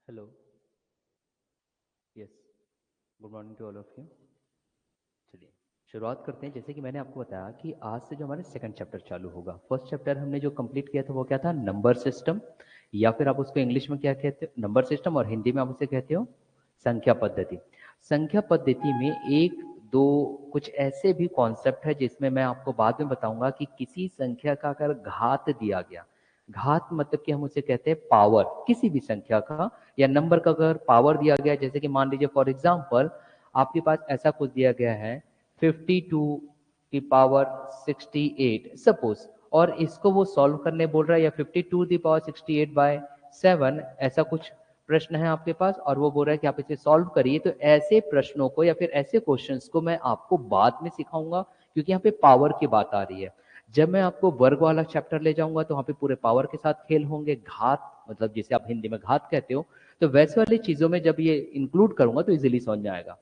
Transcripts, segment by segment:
Hello, yes, good morning to all of you. चलिए शुरुआत करते हैं। जैसे कि मैंने आपको बताया कि आज से जो हमारा सेकंड चैप्टर चालू होगा, फर्स्ट चैप्टर हमने जो कंप्लीट किया था वो क्या था, नंबर सिस्टम, या फिर आप उसको इंग्लिश में क्या कहते हो, नंबर सिस्टम, और हिंदी में आप उसे कहते हो संख्या पद्धति। संख्या पद्धति में एक दो कुछ ऐसे भी कॉन्सेप्ट है जिसमें मैं आपको बाद में बताऊंगा कि किसी संख्या का अगर घात दिया गया, घात मतलब कि हम उसे कहते हैं पावर, किसी भी संख्या का या नंबर का अगर पावर दिया गया, जैसे कि मान लीजिए फॉर एग्जांपल आपके पास ऐसा कुछ दिया गया है 52 की पावर 68 सपोज, और इसको वो सॉल्व करने बोल रहा है, या 52 की पावर 68 बाय 7, ऐसा कुछ प्रश्न है आपके पास और वो बोल रहा है कि आप इसे सॉल्व करिए। तो ऐसे प्रश्नों को या फिर ऐसे क्वेश्चंस को मैं आपको बाद में सिखाऊंगा, क्योंकि यहाँ पे पावर की बात आ रही है। जब मैं आपको वर्ग वाला चैप्टर ले जाऊंगा तो वहां पे पूरे पावर के साथ खेल होंगे, घात मतलब जिसे आप हिंदी में घात कहते हो, तो वैसे वाली चीजों में जब ये इंक्लूड करूंगा तो इजीली समझ में आएगा।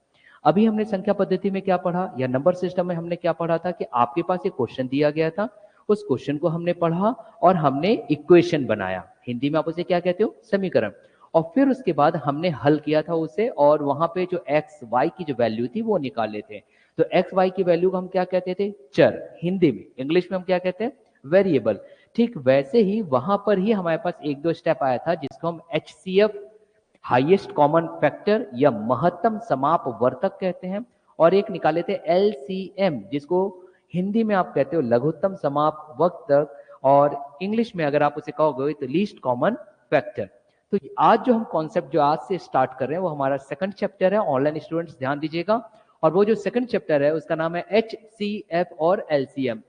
अभी हमने संख्या पद्धति में क्या पढ़ा या नंबर सिस्टम में हमने क्या पढ़ा था कि आपके पास एक क्वेश्चन दिया गया था, उस क्वेश्चन को हमने पढ़ा और हमने इक्वेशन बनाया, हिंदी में आप उसे क्या कहते हो, समीकरण, और फिर उसके बाद हमने हल किया था उसे, और वहां पे जो एक्स वाई की जो वैल्यू थी वो निकाले थे। तो एक्स वाई की वैल्यू को हम क्या कहते थे, चर, हिंदी में, इंग्लिश में हम क्या कहते हैं, वेरिएबल। ठीक वैसे ही वहां पर ही हमारे पास एक दो स्टेप आया था जिसको हम HCF, हाईएस्ट कॉमन फैक्टर या महत्तम समाप वर्तक कहते हैं, और एक निकाले थे LCM, जिसको हिंदी में आप कहते हो लघुत्तम समाप वर्तक, और इंग्लिश में अगर आप उसे कहोगे तो लीस्ट कॉमन फैक्टर। तो आज जो हम कॉन्सेप्ट जो आज से स्टार्ट कर रहे हैं वो हमारा सेकंड चैप्टर है। ऑनलाइन स्टूडेंट्स ध्यान दीजिएगा, और वो जो सेकंड चैप्टर है उसका नाम है HCF और LCM।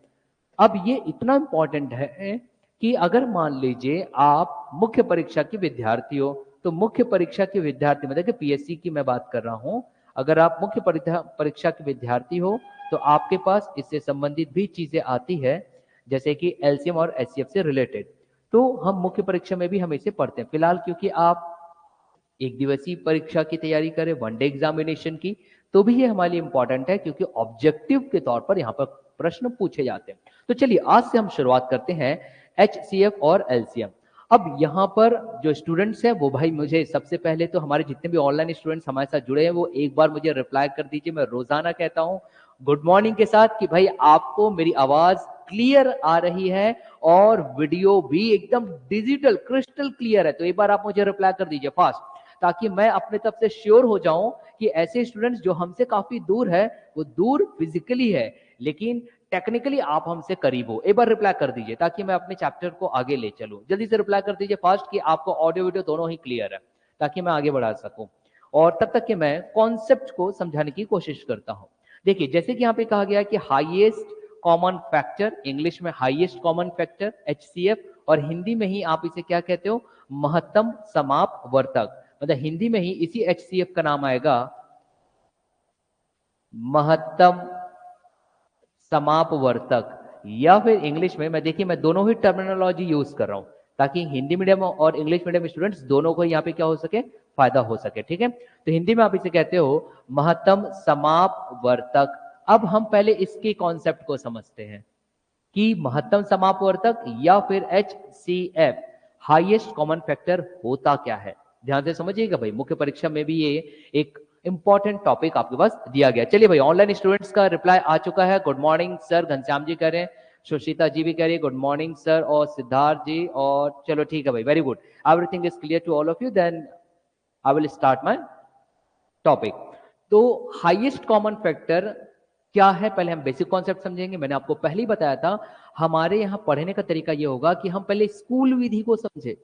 अब ये इतना इंपॉर्टेंट है कि अगर मान लीजिए आप मुख्य परीक्षा के विद्यार्थी हो, तो मुख्य परीक्षा के विद्यार्थी मतलब कि PSC की मैं बात कर रहा हूं, अगर आप मुख्य परीक्षा के विद्यार्थी हो तो आपके पास इससे संबंधित भी चीजें आती है, जैसे कि LCM और HCF से रिलेटेड। तो हम मुख्य परीक्षा में भी हम इसे पढ़ते हैं। फिलहाल क्योंकि आप एक दिवसीय परीक्षा की तैयारी करें, वनडे एग्जामिनेशन की, तो भी ये हमारे लिए इंपॉर्टेंट है, क्योंकि ऑब्जेक्टिव के तौर पर यहाँ पर प्रश्न पूछे जाते हैं। तो चलिए आज से हम शुरुआत करते हैं HCF और LCM। अब यहाँ पर जो स्टूडेंट्स हैं वो भाई मुझे सबसे पहले तो हमारे जितने भी ऑनलाइन स्टूडेंट्स हमारे साथ जुड़े हैं वो एक बार मुझे रिप्लाई कर दीजिए। मैं रोजाना कहता हूँ गुड मॉर्निंग के साथ कि भाई आपको मेरी आवाज क्लियर आ रही है और वीडियो भी एकदम डिजिटल क्रिस्टल क्लियर है। तो एक बार आप मुझे रिप्लाई कर दीजिए फास्ट, ताकि मैं अपने तरफ से श्योर हो जाऊं कि ऐसे स्टूडेंट्स जो हमसे काफी दूर है, वो दूर फिजिकली है लेकिन टेक्निकली आप हमसे करीब हो। एक बार रिप्लाई कर दीजिए ताकि मैं अपने चैप्टर को आगे ले चलूं। जल्दी से रिप्लाई कर दीजिए फास्ट कि आपको ऑडियो वीडियो दोनों ही क्लियर है, ताकि मैं आगे बढ़ा सकूं। और तब तक कि मैं कॉन्सेप्ट को समझाने की कोशिश करता हूं। देखिए जैसे कि यहां पे कहा गया कि हाईएस्ट कॉमन फैक्टर, इंग्लिश में हाईएस्ट कॉमन फैक्टर HCF, और हिंदी में ही आप इसे क्या कहते हो, महत्तम समाप वर्तक, मतलब हिंदी में ही इसी HCF का नाम आएगा महत्तम समाप वर्तक, या फिर इंग्लिश में, मैं देखिए मैं दोनों ही टर्मिनोलॉजी यूज कर रहा हूं ताकि हिंदी मीडियम और इंग्लिश मीडियम स्टूडेंट्स दोनों को यहाँ पे क्या हो सके, फायदा हो सके। ठीक है, तो हिंदी में आप इसे कहते हो महत्तम समाप वर्तक। अब हम पहले इसके कॉन्सेप्ट को समझते हैं कि महत्तम समापवर्तक या फिर HCF, हाईएस्ट कॉमन फैक्टर, होता क्या है। ध्यान से समझिएगा भाई, मुख्य परीक्षा में भी ये एक इंपॉर्टेंट टॉपिक आपके पास दिया गया। चलिए भाई, ऑनलाइन स्टूडेंट्स का रिप्लाई आ चुका है। Good morning sir, Ghanshyam ji कह रहे हैं, सुशीता जी भी कह रही है गुड मॉर्निंग सर, और सिद्धार्थ जी, और चलो ठीक है भाई, very good, everything is clear to all of you. Then I will start my topic. तो हाईएस्ट कॉमन फैक्टर क्या है, पहले हम बेसिक कॉन्सेप्ट समझेंगे। मैंने आपको पहले ही बताया था हमारे यहाँ पढ़ने का तरीका ये होगा कि हम पहले स्कूल विधि को समझे।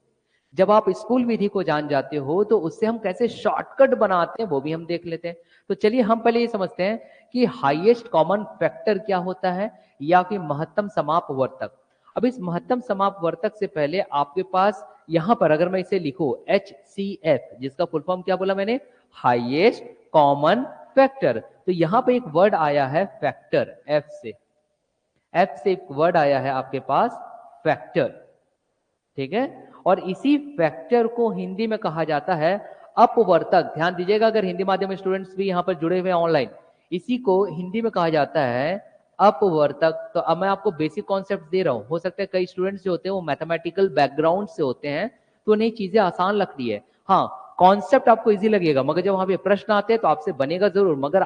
जब आप स्कूल विधि को जान जाते हो तो उससे हम कैसे शॉर्टकट बनाते हैं वो भी हम देख लेते हैं। तो चलिए हम पहले ये समझते हैं कि हाईएस्ट कॉमन फैक्टर क्या होता है, या फिर महत्तम समाप वर्तक। अब इस महत्तम समाप वर्तक से पहले आपके पास यहां पर अगर मैं इसे लिखूं HCF, जिसका फुल फॉर्म क्या बोला मैंने, हाईएस्ट कॉमन फैक्टर, तो यहां पे एक वर्ड आया है फैक्टर, एफ से एक वर्ड आया है आपके पास फैक्टर। ठीक है, और इसी फैक्टर को हिंदी में कहा जाता है अपवर्तक। ध्यान दीजिएगा, अगर हिंदी माध्यम स्टूडेंट्स भी यहां पर जुड़े हुए हैं ऑनलाइन, इसी को हिंदी में कहा जाता है अपवर्तक। तो अब मैं आपको बेसिक कॉन्सेप्ट दे रहा हूं, हो सकता है कई स्टूडेंट्स जो होते हैं वो मैथमेटिकल बैकग्राउंड से होते हैं तो उन्हें चीजें आसान लगती है। हाँ, कॉन्सेप्ट आपको इजी लगेगा, मगर जब वहां पे प्रश्न आते हैं तो आपसे बनेगा जरूर, मगर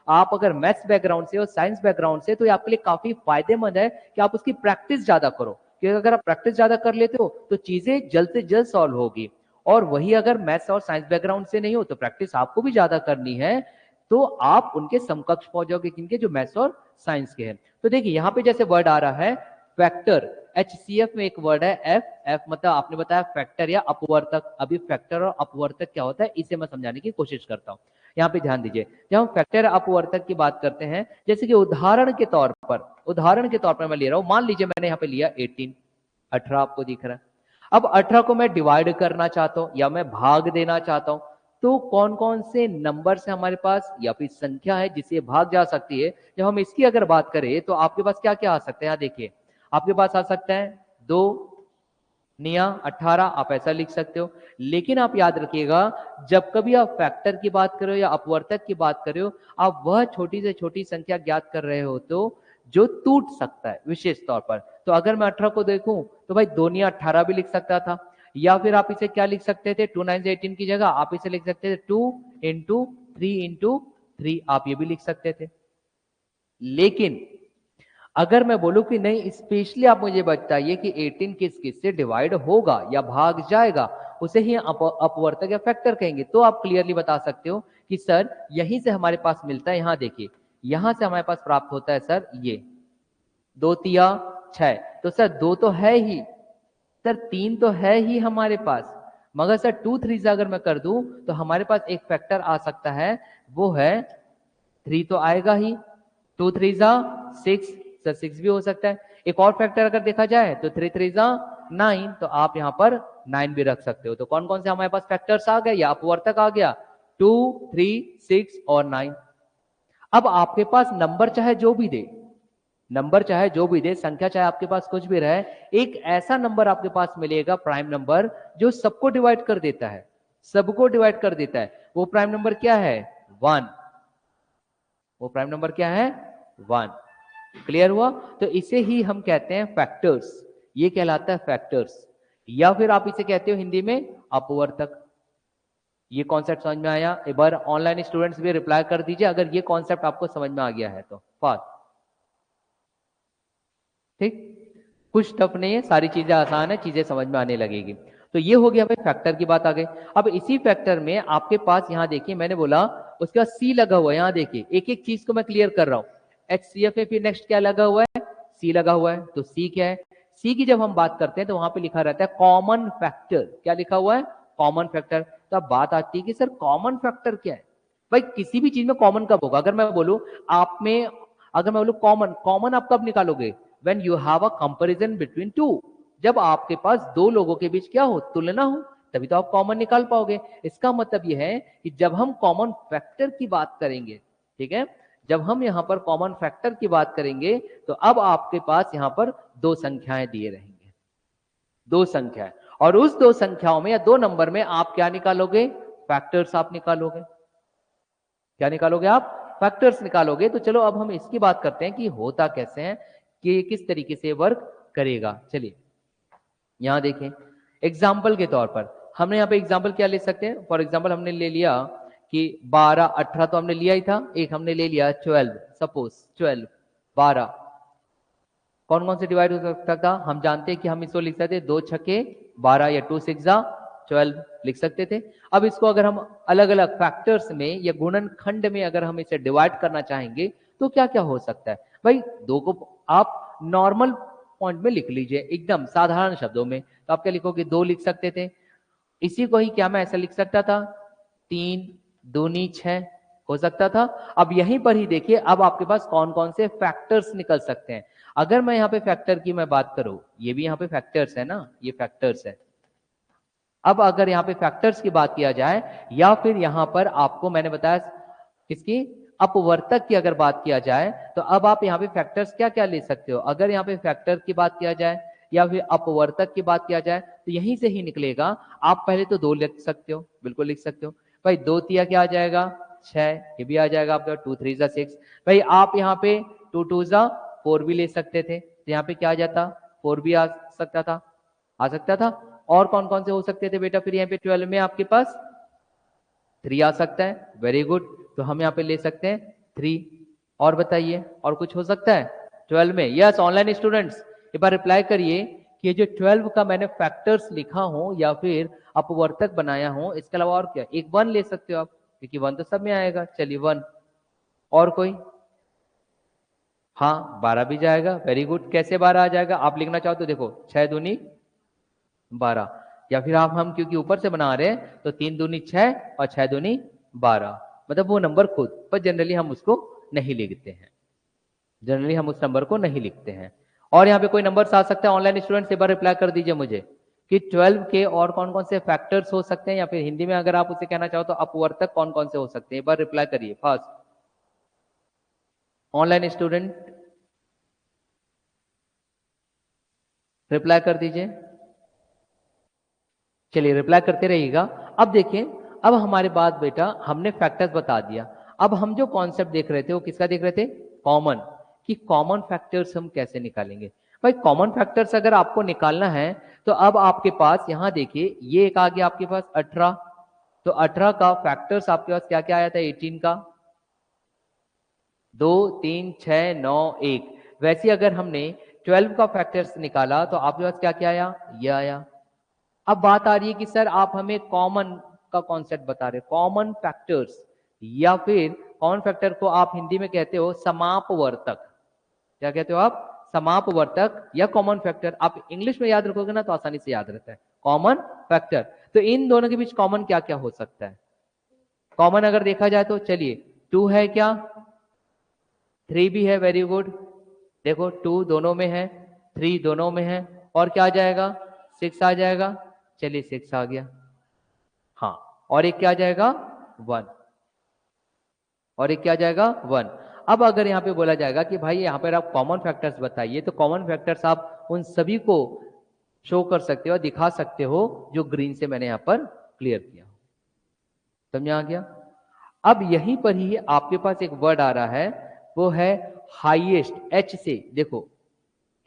आप अगर मैथ्स बैकग्राउंड से और साइंस बैकग्राउंड से तो ये आपके लिए काफी फायदेमंद है कि आप उसकी प्रैक्टिस ज्यादा करो, क्योंकि अगर आप प्रैक्टिस ज्यादा कर लेते हो तो चीजें जल्द से जल्द सॉल्व होगी। और वही अगर मैथ्स और साइंस बैकग्राउंड से नहीं हो तो प्रैक्टिस आपको भी ज्यादा करनी है, तो आप उनके समकक्ष पहुंच जाओगे, किनके, जो मैथ्स और साइंस के हैं। तो देखिए यहाँ पे जैसे वर्ड आ रहा है फैक्टर, HCF में एक वर्ड है एफ, एफ मतलब आपने बताया फैक्टर या अपवर्तक। अभी फैक्टर और अपवर्तक क्या होता है इसे मैं समझाने की कोशिश करता हूँ। यहाँ पे ध्यान दीजिए, जब हम फैक्टर अपवर्तक की बात करते हैं, जैसे कि उदाहरण के तौर पर मैं ले रहा हूं, मान लीजिए मैंने यहाँ पे लिया 18, 18 आपको दिख रहा है। अब 18 को मैं डिवाइड करना चाहता हूं या मैं भाग देना चाहता हूं, तो कौन कौन से नंबर से हमारे पास या फिर संख्या है जिसे भाग जा सकती है। जब हम इसकी अगर बात करें तो आपके पास क्या क्या आ सकते हैं, यहाँ देखिए आपके पास आ सकता है 2 निया 18, आप ऐसा लिख सकते हो। लेकिन आप याद रखिएगा, जब कभी आप फैक्टर की बात करो या अपवर्तक की बात करो, आप वह छोटी से छोटी संख्या ज्ञात कर रहे हो तो जो टूट सकता है विशेष तौर पर। तो अगर मैं 18 को देखूं तो भाई 2 निया 18 भी लिख सकता था, या फिर आप इसे क्या लिख सकते थे, 2 9 18 की जगह आप इसे लिख सकते थे 2 इंटू 3 इंटू 3, आप ये भी लिख सकते थे। लेकिन अगर मैं बोलूं कि नहीं, स्पेशली आप मुझे बताइए कि 18 किस किस से डिवाइड होगा या भाग जाएगा, उसे ही अपवर्तक या फैक्टर कहेंगे, तो आप क्लियरली बता सकते हो कि सर यहीं से हमारे पास मिलता है। यहां देखिए, यहां से हमारे पास प्राप्त होता है सर ये 2 तिया 6, तो सर 2 तो है ही, सर 3 तो है ही हमारे पास, मगर सर 2 3 अगर मैं कर दूं तो हमारे पास एक फैक्टर आ सकता है, वो है 3 तो आएगा ही, 2 3 6, सर 6 भी हो सकता है। एक और फैक्टर अगर देखा जाए तो 3 3 9, तो आप यहां पर 9 भी रख सकते हो। तो कौन कौन से हमारे पास फैक्टर्स आ गए या अपवर्तक आ गया, 2 3 6 और 9। अब आपके पास नंबर चाहे जो भी दे, नंबर चाहे जो भी दे, संख्या चाहे आपके पास कुछ भी रहे, एक ऐसा नंबर आपके पास मिलेगा प्राइम नंबर जो सबको डिवाइड कर देता है, सबको डिवाइड कर देता है। वो प्राइम नंबर क्या है, 1। वो प्राइम नंबर क्या है, 1। क्लियर हुआ। तो इसे ही हम कहते हैं फैक्टर्स, ये कहलाता है फैक्टर्स, या फिर आप इसे कहते हो हिंदी में अपवर्तक। ये कॉन्सेप्ट समझ में आया? एक बार ऑनलाइन स्टूडेंट्स भी रिप्लाई कर दीजिए अगर ये कॉन्सेप्ट आपको समझ में आ गया है तो। फास्ट, ठीक, कुछ टफ नहीं है, सारी चीजें आसान है, चीजें समझ में आने लगेगी। तो ये हो गया भाई फैक्टर की बात आ गई। अब इसी फैक्टर में आपके पास यहाँ देखिए, मैंने बोला उसके बाद सी लगा हुआ है, यहाँ देखिए एक एक चीज को मैं क्लियर कर रहा हूँ। HCF में फिर नेक्स्ट क्या लगा हुआ है, सी लगा हुआ है। तो सी क्या है, सी की जब हम बात करते हैं तो वहां पे लिखा रहता है कॉमन फैक्टर। क्या लिखा हुआ है, कॉमन फैक्टर। तो अब बात आती है कि सर कॉमन फैक्टर क्या है। भाई किसी भी चीज में कॉमन कब होगा, अगर मैं बोलूं आप में, अगर मैं बोलूं कॉमन, कॉमन आप कब निकालोगे, when you have a comparison between two, जब आपके पास दो लोगों के बीच क्या हो, तुलना हो, तभी तो आप कॉमन निकाल पाओगे। इसका मतलब यह है कि जब हम कॉमन फैक्टर की बात करेंगे, ठीक है, जब हम यहां पर कॉमन फैक्टर की बात करेंगे तो अब आपके पास यहां पर दो संख्याएं दिए रहेंगे, दो संख्याएं, और उस दो संख्याओं में या दो नंबर में आप क्या निकालोगे, फैक्टर्स आप निकालोगे। क्या निकालोगे आप, फैक्टर्स निकालोगे। तो चलो अब हम इसकी बात करते हैं कि होता कैसे है, कि किस तरीके से वर्क करेगा। चलिए यहां देखें, एग्जाम्पल के तौर पर हमने यहाँ पे एग्जाम्पल क्या ले सकते हैं। फॉर एग्जाम्पल हमने ले लिया कि 12 18 तो हमने लिया ही था, एक हमने ले लिया 12, सपोज 12 12 कौन कौन से डिवाइड हो सकता था, हम जानते हैं कि हम इसको लिख सकते हैं 2 छक्के 12 या 2 6 12 लिख सकते थे। अब इसको अगर हम अलग अलग फैक्टर्स में या गुणनखंड में अगर हम इसे डिवाइड करना चाहेंगे तो क्या क्या हो सकता है। भाई दो को आप नॉर्मल पॉइंट में लिख लीजिए, एकदम साधारण शब्दों में, तो आप क्या लिखोगे, 2 लिख सकते थे। इसी को ही क्या मैं ऐसा लिख सकता था, 3 दूनी 6 हो सकता था। अब यहीं पर ही देखिए, अब आपके पास कौन कौन से फैक्टर्स निकल सकते हैं। अगर मैं यहाँ पे फैक्टर की मैं बात करूं, ये भी यहाँ पे फैक्टर्स है ना, ये फैक्टर्स है। अब अगर यहाँ पे फैक्टर्स की बात किया जाए, या फिर यहाँ पर आपको मैंने बताया किसकी, अपवर्तक की अगर बात किया जाए, तो अब आप यहाँ पे फैक्टर्स क्या क्या ले सकते हो। अगर यहाँ पे फैक्टर की बात किया जाए या फिर अपवर्तक की बात किया जाए तो यहीं से ही निकलेगा। आप पहले तो 2 लिख सकते हो, बिल्कुल लिख सकते हो। भाई 2 तिया क्या आ जाएगा, 6, ये भी आ जाएगा आपका, 2 3 6। भाई आप यहाँ पे 2 2 4 भी ले सकते थे, तो यहाँ पे क्या आ जाता, 4 भी आ सकता था, आ सकता था। और कौन कौन से हो सकते थे बेटा, फिर यहाँ पे 12 में आपके पास 3 आ सकता है, वेरी गुड। तो हम यहाँ पे ले सकते हैं 3। और बताइए और कुछ हो सकता है 12 में? यस ऑनलाइन स्टूडेंट्स एक बार रिप्लाई करिए कि ये जो 12 का मैंने फैक्टर्स लिखा हूं या फिर अपवर्तक बनाया हूं, इसके अलावा और क्या? एक 1 ले सकते हो आप, क्योंकि 1 तो सब में आएगा। चलिए 1। और कोई? हाँ 12 भी जाएगा, वेरी गुड। कैसे 12 आ जाएगा? आप लिखना चाहो तो देखो 6 दूनी 12, या फिर हम क्योंकि ऊपर से बना रहे हैं तो 3 दूनी 6 और 6 दूनी 12, मतलब वो नंबर खुद, पर जनरली हम उसको नहीं लिखते हैं, जनरली हम उस नंबर को नहीं लिखते हैं। और यहाँ पे कोई नंबर आ सकता है ऑनलाइन स्टूडेंट्स, एक बार रिप्लाई कर दीजिए मुझे कि 12 के और कौन कौन से फैक्टर्स हो सकते हैं, या फिर हिंदी में अगर आप उसे कहना चाहो तो अपवर्तक कौन कौन से हो सकते हैं। एक बार रिप्लाई करिए फास्ट ऑनलाइन स्टूडेंट, रिप्लाई कर दीजिए। चलिए रिप्लाई करते रहिएगा। अब देखिए, अब हमारे पास बेटा हमने फैक्टर्स बता दिया। अब हम जो कॉन्सेप्ट देख रहे थे वो किसका देख रहे थे? कॉमन, कि कॉमन फैक्टर्स हम कैसे निकालेंगे। भाई कॉमन फैक्टर्स अगर आपको निकालना है तो अब आपके पास यहां देखिए, ये एक आ गया आपके पास 18, तो 18 का फैक्टर्स आपके पास क्या क्या आया था? 18 का 2 3 6 9 1। वैसे अगर हमने 12 का फैक्टर्स निकाला तो आपके पास क्या क्या आया? ये आया। अब बात आ रही है कि सर आप हमें कॉमन का कॉन्सेप्ट बता रहे, कॉमन फैक्टर्स, या फिर कॉमन फैक्टर को आप हिंदी में कहते हो समापवर्तक। क्या कहते हो आप? समापवर्तक या कॉमन फैक्टर। आप इंग्लिश में याद रखोगे ना तो आसानी से याद रहता है, कॉमन फैक्टर। तो इन दोनों के बीच कॉमन क्या क्या हो सकता है? कॉमन अगर देखा जाए तो चलिए 2 है क्या? 3 भी है, वेरी गुड। देखो 2 दोनों में है, 3 दोनों में है, और क्या आ जाएगा? 6 आ जाएगा। चलिए 6 आ गया। हाँ, और एक क्या आ जाएगा? 1। और एक क्या आ जाएगा? 1। अब अगर यहाँ पे बोला जाएगा कि भाई यहाँ पर आप कॉमन फैक्टर्स बताइए, तो कॉमन फैक्टर्स आप उन सभी को शो कर सकते हो, दिखा सकते हो जो ग्रीन से मैंने यहाँ पर क्लियर किया। समझ आ गया? अब यहीं पर ही आपके पास एक वर्ड आ रहा है, वो है हाईएस्ट, एच से। देखो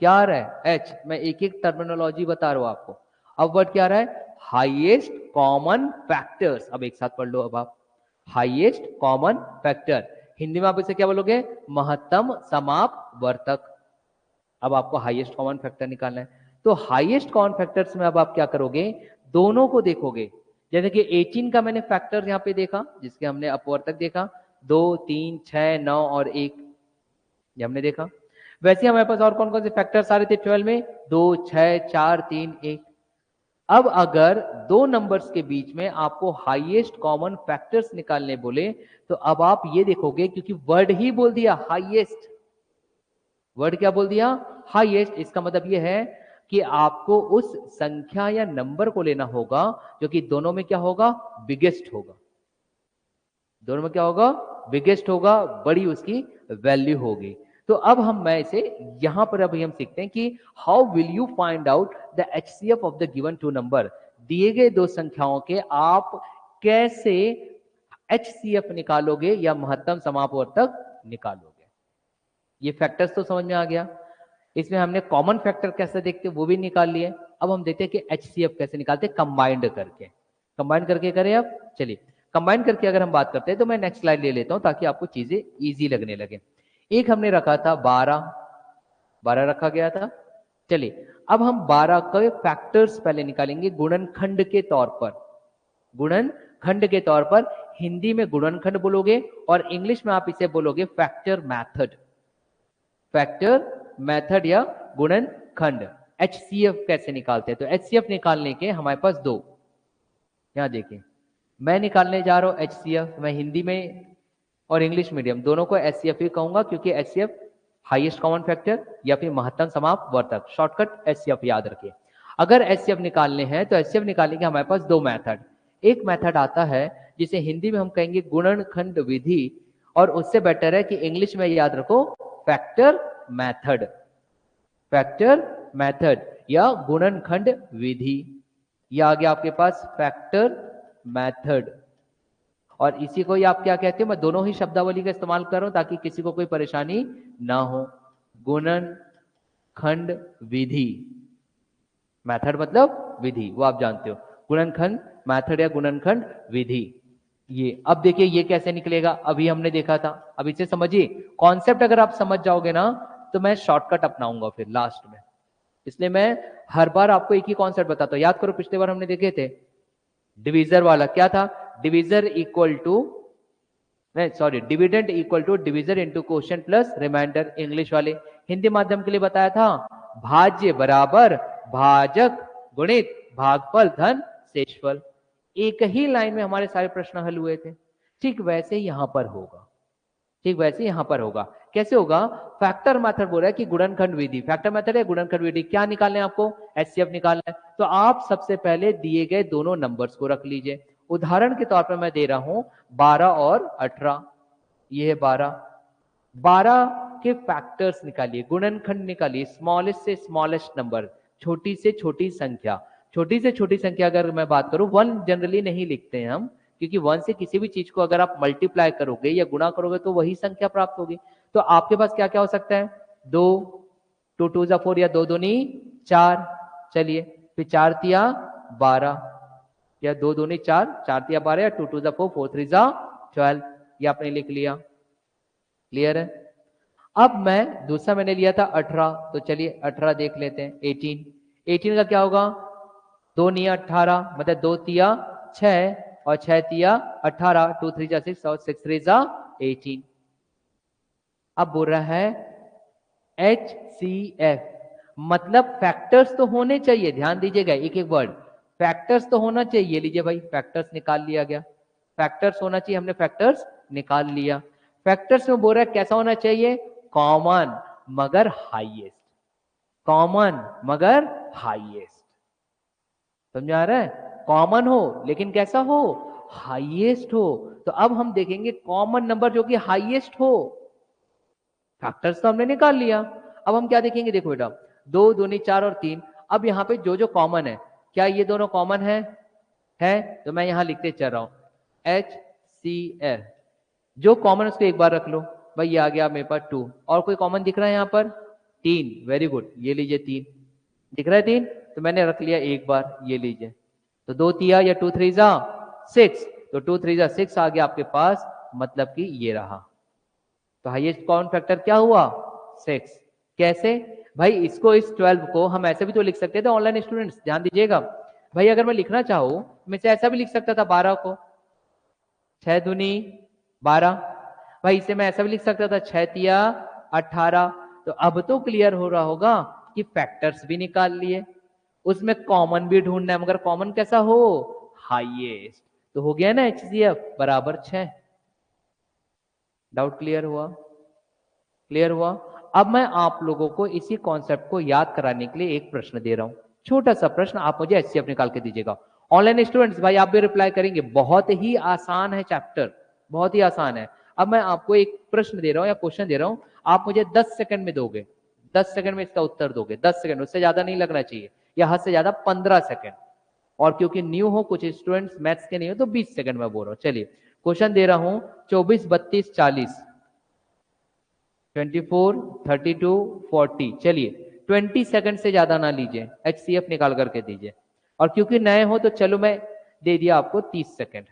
क्या आ रहा है? एच। मैं एक एक टर्मिनोलॉजी बता रहा हूं आपको। अब वर्ड क्या आ रहा है? Highest common factors. अब एक साथ पढ़ लो। अब आप हाईएस्ट कॉमन फैक्टर, हिंदी में आप इसे क्या बोलोगे? महत्तम समापवर्तक। अब आपको हाईएस्ट कॉमन फैक्टर निकालना है, तो हाईएस्ट कॉमन फैक्टर्स में अब आप क्या करोगे? दोनों को देखोगे। जैसे कि 18 का मैंने फैक्टर यहाँ पे देखा, जिसके हमने अपवर्तक देखा 2 3 6 9 और 1, ये हमने देखा। वैसे हमारे पास और कौन कौन से फैक्टर्स आ रहे थे 12 में? 2 6 4 3 1। अब अगर दो नंबर्स के बीच में आपको हाईएस्ट कॉमन फैक्टर्स निकालने बोले, तो अब आप ये देखोगे, क्योंकि वर्ड ही बोल दिया हाईएस्ट। वर्ड क्या बोल दिया? हाईएस्ट। इसका मतलब यह है कि आपको उस संख्या या नंबर को लेना होगा जो कि दोनों में क्या होगा? बिगेस्ट होगा। दोनों में क्या होगा? बिगेस्ट होगा, बड़ी उसकी वैल्यू होगी। तो अब मैं इसे यहां पर अभी हम सीखते हैं कि how will you find out the HCF of the given two number. दिए गए दो संख्याओं के आप कैसे एचसीएफ निकालोगे या महत्तम समापवर्तक निकालोगे। ये फैक्टर्स तो समझ में आ गया। इसमें हमने कॉमन फैक्टर कैसे देखते वो भी निकाल लिए। अब हम देखते हैं कि एचसीएफ कैसे निकालते, कंबाइंड करके। कंबाइंड करके करें अब। चलिए कंबाइन करके अगर हम बात करते हैं तो मैं नेक्स्ट स्लाइड ले लेता हूं ताकि आपको चीजें इजी लगने लगे। एक हमने रखा था 12 रखा गया था। चलिए अब हम 12 के फैक्टर्स पहले निकालेंगे गुणनखंड के तौर पर। गुणनखंड के तौर पर हिंदी में गुणनखंड बोलोगे और इंग्लिश में आप इसे बोलोगे फैक्टर मेथड। फैक्टर मेथड या गुणनखंड। एचसीएफ कैसे निकालते हैं? तो एचसीएफ निकालने के हमारे पास दो, यहां देखिए मैं निकालने जा रहा हूं एचसीएफ। मैं हिंदी में और इंग्लिश मीडियम दोनों को एचसीएफ ही कहूंगा, क्योंकि एचसीएफ हाईएस्ट कॉमन फैक्टर या फिर महत्तम समापवर्तक, शॉर्टकट एचसीएफ याद रखिए। अगर एचसीएफ निकालने हैं तो एचसीएफ निकालने के हमारे पास दो मेथड। एक मेथड आता है जिसे हिंदी में हम कहेंगे गुणनखंड विधि, और उससे बेटर है कि इंग्लिश में याद रखो फैक्टर मेथड। फैक्टर मेथड या गुणनखंड विधि, यह आ गया आपके पास फैक्टर मेथड। और इसी को ही आप क्या कहते हो? मैं दोनों ही शब्दावली का इस्तेमाल कर रहा हूं ताकि किसी को कोई परेशानी ना हो। गुणनखंड विधि, मेथड मतलब विधि, वो आप जानते हो। गुणनखंड मेथड या गुणनखंड विधि। ये अब देखिए ये कैसे निकलेगा, अभी हमने देखा था। अब इसे समझिए, कॉन्सेप्ट अगर आप समझ जाओगे ना तो मैं शॉर्टकट अपनाऊंगा फिर लास्ट में, इसलिए मैं हर बार आपको एक ही कॉन्सेप्ट बताता हूं। याद करो पिछले बार हमने देखे थे डिविजर वाला, क्या था, डिविजर इक्वल टू, नहीं sorry, dividend equal to divisor into quotient plus remainder. English वाले, हिंदी माध्यम के लिए बताया था भाज्य बराबर भाजक गुणित भागफल धन शेषफल। एक ही लाइन में हमारे सारे प्रश्न हल हुए थे। ठीक वैसे यहां पर होगा, ठीक वैसे यहां पर होगा। कैसे होगा, फैक्टर मेथड बोल रहा है कि गुणनखंड विधि, फैक्टर मेथड है गुणनखंड विधि, क्या निकालना है आपको, एचसीएफ निकालना है। तो आप सबसे पहले दिए गए दोनों नंबर्स को रख लीजिए। उदाहरण के तौर पर मैं दे रहा हूं 12 और 18, ये है 12। 12 के फैक्टर्स निकालिए, गुणनखंड निकालिए, स्मॉलेस्ट से स्मॉलेस्ट नंबर, छोटी से छोटी संख्या। छोटी से छोटी संख्या अगर मैं बात करूं, 1 जनरली नहीं लिखते हैं हम, क्योंकि 1 से किसी भी चीज को अगर आप मल्टीप्लाई करोगे या गुणा करोगे तो वही संख्या प्राप्त होगी। तो आपके पास क्या क्या हो सकता है, 2, 2 2 जा 4 या 2 2 4, चलिए फिर 4 तिया 12 या 2 2 4, 4 तिया 12 या 2 2 जा 4, 4 3 जा 12, ये आपने लिख लिया। क्लियर है। अब मैं दूसरा मैंने लिया था 18, तो चलिए 18 देख लेते हैं। 18 का क्या होगा, 2 निया 18, मतलब 2 तिया 6 और 6 तिया 18, 2 3 जा 6 और 6 3 जा 18। अब बोल रहा है HCF, मतलब फैक्टर्स तो होने चाहिए, ध्यान दीजिएगा एक एक वर्ड, फैक्टर्स तो होना चाहिए। लीजिए भाई फैक्टर्स निकाल लिया गया, फैक्टर्स होना चाहिए, हमने फैक्टर्स निकाल लिया। फैक्टर्स में बोल रहा है कैसा होना चाहिए, कॉमन मगर हाईएस्ट, कॉमन मगर हाईएस्ट, समझ आ रहा है, कॉमन हो लेकिन कैसा हो, हाईएस्ट हो। तो अब हम देखेंगे कॉमन नंबर जो कि हाईएस्ट हो। फैक्टर्स तो हमने निकाल लिया, अब हम क्या देखेंगे, देखो बेटा 2 दूनी 4 और 3। अब यहाँ पे जो जो कॉमन है, क्या ये दोनों कॉमन है तो मैं यहाँ लिखते चल रहा हूं HCF, जो कॉमन उसको एक बार रख लो। भाई ये आ गया मेरे पास 2, और कोई कॉमन दिख रहा है यहाँ पर, 3, वेरी गुड, ये लीजिए 3 दिख रहा है 3, तो मैंने रख लिया एक बार, ये लीजिए। तो 2 तिया या 2 3 जा 6, तो 2 3 जा 6 आ गया आपके पास, मतलब कि ये रहा। तो हाईएस्ट कॉमन फैक्टर क्या हुआ, 6। कैसे भाई, इसको इस 12 को हम ऐसे भी तो लिख सकते थे ऑनलाइन स्टूडेंट्स, ध्यान दीजिएगा भाई, अगर मैं लिखना चाहूं मैं से ऐसा भी लिख सकता था 12 को 6 दूनी 12, भाई इसे मैं ऐसा भी लिख सकता था 6 तिया 18। तो अब तो क्लियर हो रहा होगा कि फैक्टर्स भी निकाल लिए, उसमें कॉमन भी ढूंढना है, मगर कॉमन कैसा हो, हाईएस्ट। तो हो गया ना HCF बराबर 6। डाउट क्लियर हुआ, क्लियर हुआ। अब मैं आप लोगों को इसी कॉन्सेप्ट को याद कराने के लिए एक प्रश्न दे रहा हूं, छोटा सा प्रश्न, आप मुझे HCF निकाल के दीजिएगा। ऑनलाइन स्टूडेंट्स भाई आप भी रिप्लाई करेंगे, बहुत ही आसान है चैप्टर, बहुत ही आसान है। अब मैं आपको एक प्रश्न दे रहा हूं या क्वेश्चन दे रहा हूं, आप मुझे 10 सेकंड में दोगे, 10 सेकंड में इसका उत्तर दोगे, 10 सेकंड, उससे ज्यादा नहीं लगना चाहिए, या हद से ज्यादा 15 सेकंड। और क्योंकि न्यू हो, कुछ स्टूडेंट्स मैथ्स के नहीं हो, तो 20 सेकंड में बोल रहा हूं। चलिए क्वेश्चन दे रहा हूं, 24 32 40 24 32 40, चलिए 20 सेकंड से ज्यादा ना लीजिए, HCF निकाल करके दीजिए। और क्योंकि नए हो तो चलो मैं दे दिया आपको 30 सेकंड,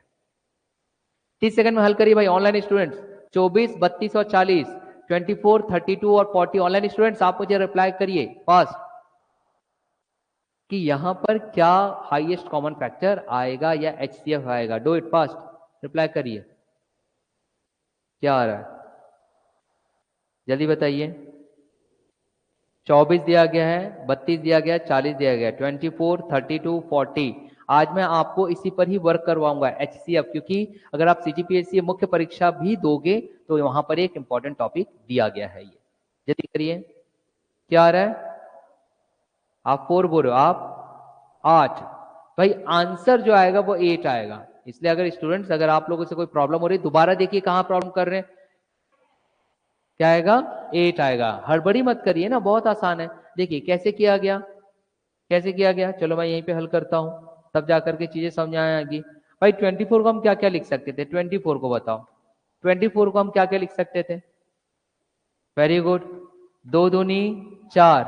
30 सेकंड में हल करिए भाई ऑनलाइन स्टूडेंट्स। 24 32 और 40, 24 32 और 40, ऑनलाइन स्टूडेंट्स आप मुझे रिप्लाई करिए फास्ट कि यहां पर क्या हाईएस्ट कॉमन फैक्टर आएगा या HCF आएगा। डू इट फास्ट, रिप्लाई करिए, क्या आ रहा है जल्दी बताइए। 24 दिया गया है, 32 दिया गया है, 40 दिया गया है, 24 32 40। आज मैं आपको इसी पर ही वर्क करवाऊंगा HCF, क्योंकि अगर आप CGPSC मुख्य परीक्षा भी दोगे तो वहां पर एक इंपॉर्टेंट टॉपिक दिया गया है। ये जल्दी करिए, क्या आ रहा है, आप 4 बोल रहे हो, आप 8, भाई आंसर जो आएगा वो 8 आएगा। इसलिए अगर स्टूडेंट्स, अगर आप लोगों से कोई प्रॉब्लम हो रही है, दोबारा देखिए कहां प्रॉब्लम कर रहे हैं, क्या आएगा, 8 आएगा। हड़बड़ी मत करिए ना, बहुत आसान है। देखिए कैसे किया गया, कैसे किया गया, चलो मैं यहीं पे हल करता हूं, तब जाकर के चीजें समझ आएगी। भाई 24 को हम क्या क्या लिख सकते थे, 24 को बताओ, 24 को हम क्या क्या लिख सकते थे, वेरी गुड, 2 दूनी 4,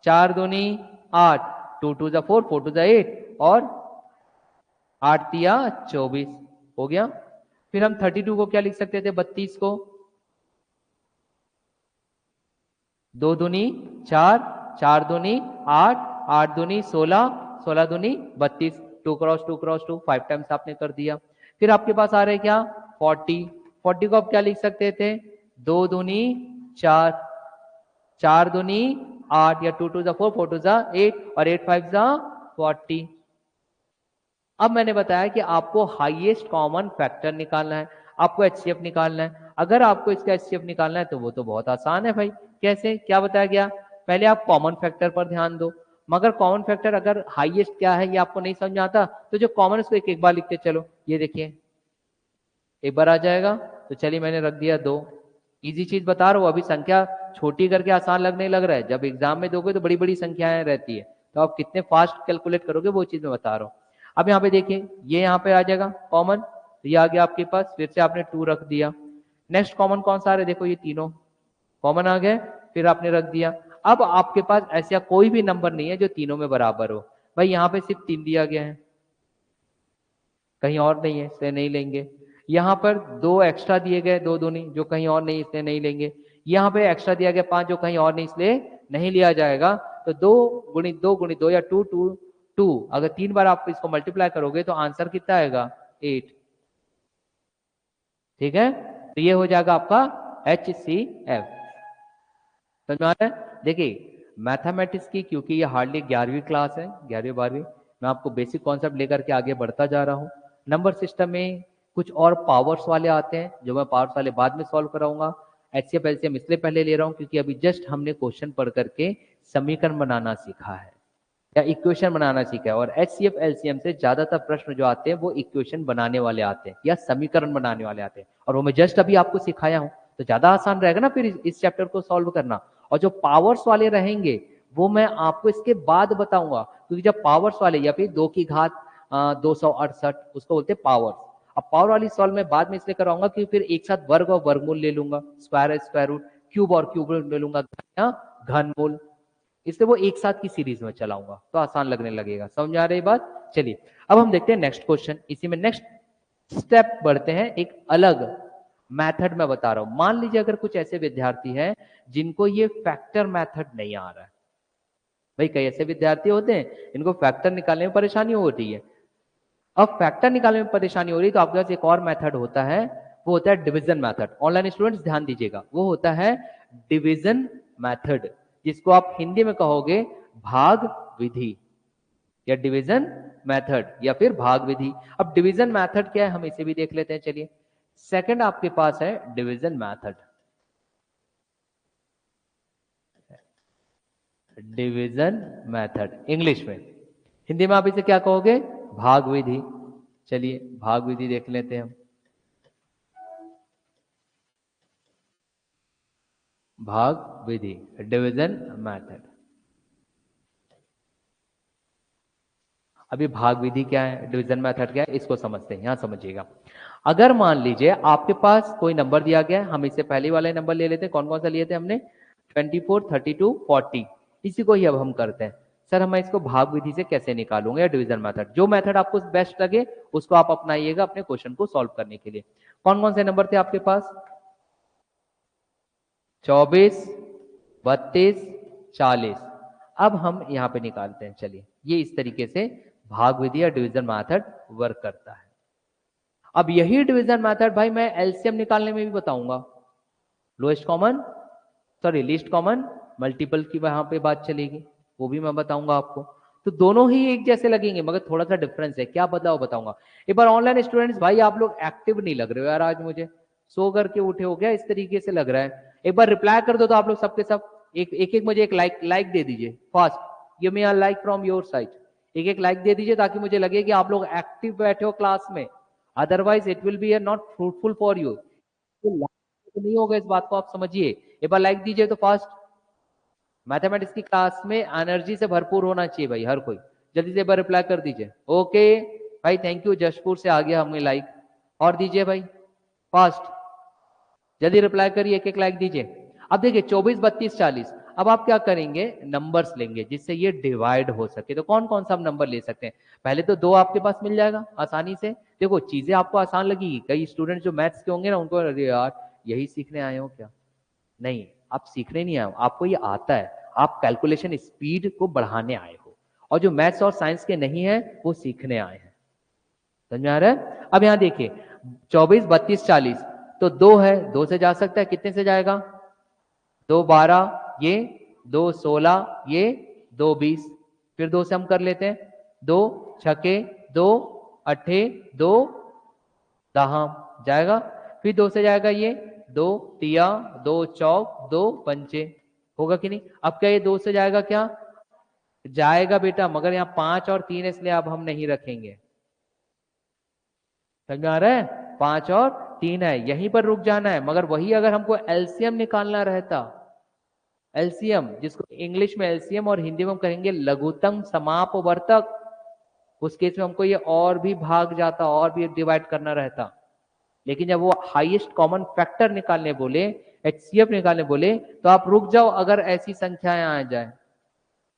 4 दूनी 8, 2 2 जा 4, 4 2 जा 8 और 8 तिया 24। हो गया। फिर हम 32 को क्या लिख सकते थे, 32 को 2 दूनी 4, 4 दूनी 8, 8 दूनी 16, 16 दूनी 32, 2 क्रॉस 2 क्रॉस 2, 5 टाइम्स आपने कर दिया। फिर आपके पास आ रहे क्या 40, 40 को आप क्या लिख सकते थे, 2 दूनी 4, 4 दूनी 8 या 2 टू 4, 4 टू 8 और 8 5 40। अब मैंने बताया कि आपको हाईएस्ट कॉमन फैक्टर निकालना है, आपको एचसीएफ निकालना है। अगर आपको इसका एचसीएफ निकालना है तो वो तो बहुत आसान है भाई। कैसे, क्या बताया गया, पहले आप कॉमन फैक्टर पर ध्यान दो। मगर कॉमन फैक्टर अगर हाईएस्ट क्या है ये आपको नहीं समझ आता तो जो कॉमन उसको एक एक बार लिखते चलो। ये देखिए एक बार आ जाएगा, तो चलिए मैंने रख दिया 2। इजी चीज बता रहा हूँ, अभी संख्या छोटी करके आसान लगने लग रहा है, जब एग्जाम में दोगे तो बड़ी बड़ी संख्याएं रहती है, तो आप कितने फास्ट कैलकुलेट करोगे वो चीज मैं बता रहा हूँ। अब यहाँ पे देखिए ये यहाँ पे आ जाएगा कॉमन, तो ये आ गया आपके पास, फिर से आपने 2 रख दिया। नेक्स्ट कॉमन कौन सा आ रहा है, देखो ये तीनों कॉमन आ गए, फिर आपने रख दिया। अब आपके पास ऐसा कोई भी नंबर नहीं है जो तीनों में बराबर हो। भाई यहाँ पे सिर्फ 3 दिया गया है, कहीं और नहीं है, इसलिए नहीं लेंगे। यहाँ पर 2 एक्स्ट्रा दिए गए, 2 दूनी, जो कहीं और नहीं इसलिए नहीं लेंगे। यहाँ पे एक्स्ट्रा दिया गया 5, जो कहीं और नहीं इसलिए नहीं लिया जाएगा। तो 2 गुणित 2 गुणित 2 या 2 2 2, अगर 3 बार आप इसको मल्टीप्लाई करोगे तो आंसर कितना आएगा 8। ठीक है, तो ये हो जाएगा आपका HCF। समझ में आ रहा है। देखिए मैथमेटिक्स की, क्योंकि ये हार्डली 11वीं क्लास है, 11वीं 12वीं, मैं आपको बेसिक कॉन्सेप्ट लेकर के आगे बढ़ता जा रहा हूँ। नंबर सिस्टम में कुछ और पावर्स वाले आते हैं, जो मैं पावर्स वाले बाद में सॉल्व कराऊंगा। एचसीएफ एलसीएम इसलिए पहले ले रहा हूँ क्योंकि अभी जस्ट हमने क्वेश्चन पढ़ करके समीकरण बनाना सीखा है या इक्वेशन बनाना सीखा है, और एचसीएफ एलसीएम से ज्यादातर प्रश्न जो आते हैं वो इक्वेशन बनाने वाले आते हैं या समीकरण बनाने वाले आते हैं, और वो मैं जस्ट अभी आपको सिखाया हूँ, तो ज्यादा आसान रहेगा ना फिर इस चैप्टर को सॉल्व करना। और जो पावर्स वाले रहेंगे वो मैं आपको इसके बाद बताऊंगा, क्योंकि जब पावर्स वाले या फिर 2 की घात 268 उसको बोलते हैं पावर्स। अब पावर वाली सॉल्व मैं बाद में इसलिए कराऊंगा कि फिर एक साथ वर्ग और वर्गमूल ले लूंगा, स्क्वायर स्क्वायर रूट, क्यूब और क्यूब रूट ले लूंगा, घनमूल, इसलिए वो एक साथ की सीरीज में चलाऊंगा तो आसान लगने लगेगा। समझ आ रही बात। चलिए अब हम देखते हैं नेक्स्ट क्वेश्चन। इसी में नेक्स्ट स्टेप बढ़ते हैं, एक अलग मेथड में बता रहा हूं। मान लीजिए अगर कुछ ऐसे विद्यार्थी हैं जिनको ये फैक्टर मेथड नहीं आ रहा है। भाई कई ऐसे विद्यार्थी होते हैं इनको फैक्टर निकालने में परेशानी हो रही है। अब फैक्टर निकालने में परेशानी हो रही है तो आपके पास एक और मेथड होता है, वो होता है डिवीजन मेथड। ऑनलाइन स्टूडेंट्स ध्यान दीजिएगा, वो होता है डिवीजन मेथड, जिसको आप हिंदी में कहोगे भाग विधि या डिवीजन मेथड या फिर भाग विधि। अब डिवीजन मेथड क्या है हम इसे भी देख लेते हैं। चलिए सेकंड आपके पास है division method, division method English में, हिंदी में आप इसे क्या कहोगे, भाग विधि। चलिए भाग विधि देख लेते हैं हम। भाग विधि डिवीजन मेथड। अभी भाग विधि क्या है, डिवीजन मेथड क्या है, इसको समझते हैं। यहां समझिएगा, अगर मान लीजिए आपके पास कोई नंबर दिया गया है, हम इससे पहले वाले नंबर ले लेते हैं। कौन कौन सा लिए थे हमने, 24, 32, 40, इसी को ही अब हम करते हैं। सर मैं इसको भाग विधि से कैसे निकालूंगा या डिवीजन मेथड, जो मेथड आपको बेस्ट लगे उसको आप अपनाइएगा अपने क्वेश्चन को सॉल्व करने के लिए। कौन कौन से नंबर थे आपके पास, 24, 32, 40। अब हम यहां पे निकालते हैं। चलिए ये इस तरीके से भाग विधि या डिवीजन मेथड वर्क करता है। अब यही डिवीजन मेथड भाई मैं एलसीएम निकालने में भी बताऊंगा, lowest common sorry least common multiple की वहां पे बात चलेगी, वो भी मैं बताऊंगा आपको। तो दोनों ही एक जैसे लगेंगे मगर थोड़ा सा डिफरेंस है, क्या बदलाव बताऊंगा। एक बार ऑनलाइन स्टूडेंट्स भाई आप लोग एक्टिव नहीं लग रहे हो यार, आज मुझे सो करके उठे हो गया इस तरीके से लग रहा है। एक बार रिप्लाई कर दो तो आप लोग सबके सब एक मुझे एक लाइक दे दीजिए fast, give me a like from your side, एक लाइक दे दीजिए ताकि मुझे लगे कि आप लोग एक्टिव बैठे हो क्लास में, otherwise it will B not fruitful for you. तो नहीं होगा, इस बात को आप समझिए। एक बार लाइक दीजिए तो फास्ट। मैथमेटिक्स की क्लास में एनर्जी से भरपूर होना चाहिए भाई हर कोई। जल्दी से एक बार रिप्लाई कर दीजिए। ओके भाई थैंक यू, जशपुर से आ गया हमें लाइक, और दीजिए भाई फास्ट, जल्दी रिप्लाई करिए, एक लाइक दीजिए। अब देखिए 24, 32, 40, अब आप क्या करेंगे, नंबर्स लेंगे जिससे ये डिवाइड हो सके। तो कौन कौन सा हम नंबर ले सकते हैं? पहले तो 2 आपके पास मिल जाएगा आसानी से। देखो चीजें आपको आसान लगेगी। कई स्टूडेंट जो मैथ्स के होंगे ना, उनको अरे यार यही सीखने आए हो क्या? नहीं, आप सीखने नहीं आए हो, आपको ये आता है। आप कैलकुलेशन स्पीड को बढ़ाने आए हो। और जो मैथ्स और साइंस के नहीं है वो सीखने आए हैं। समझ में आ रहा है? अब यहां देखिए 24, 32, 40, तो 2 है, 2 से जा सकता है, कितने से जाएगा? 2 12 ये, 2 16 ये, 2 20, फिर 2 से हम कर लेते हैं। 2 छके 2 अट्ठे 2 दहाम जाएगा। फिर 2 से जाएगा ये, 2 तिया 2 चौक 2 पंचे, होगा कि नहीं? अब क्या ये 2 से जाएगा क्या? जाएगा बेटा, मगर यहाँ 5 और 3 इसलिए अब हम नहीं रखेंगे। समझ में आ रहा है? 5 और 3 है, यहीं पर रुक जाना है। मगर वही अगर हमको एलसीएम निकालना रहता, एलसीएम जिसको इंग्लिश में एलसीएम और हिंदी में हम कहेंगे लघुत्तम समापवर्तक, उस केस में हमको ये और भी भाग जाता, और भी डिवाइड करना रहता। लेकिन जब वो हाईएस्ट कॉमन फैक्टर निकालने बोले, एचसीएफ निकालने बोले, तो आप रुक जाओ अगर ऐसी संख्याएं आ जाए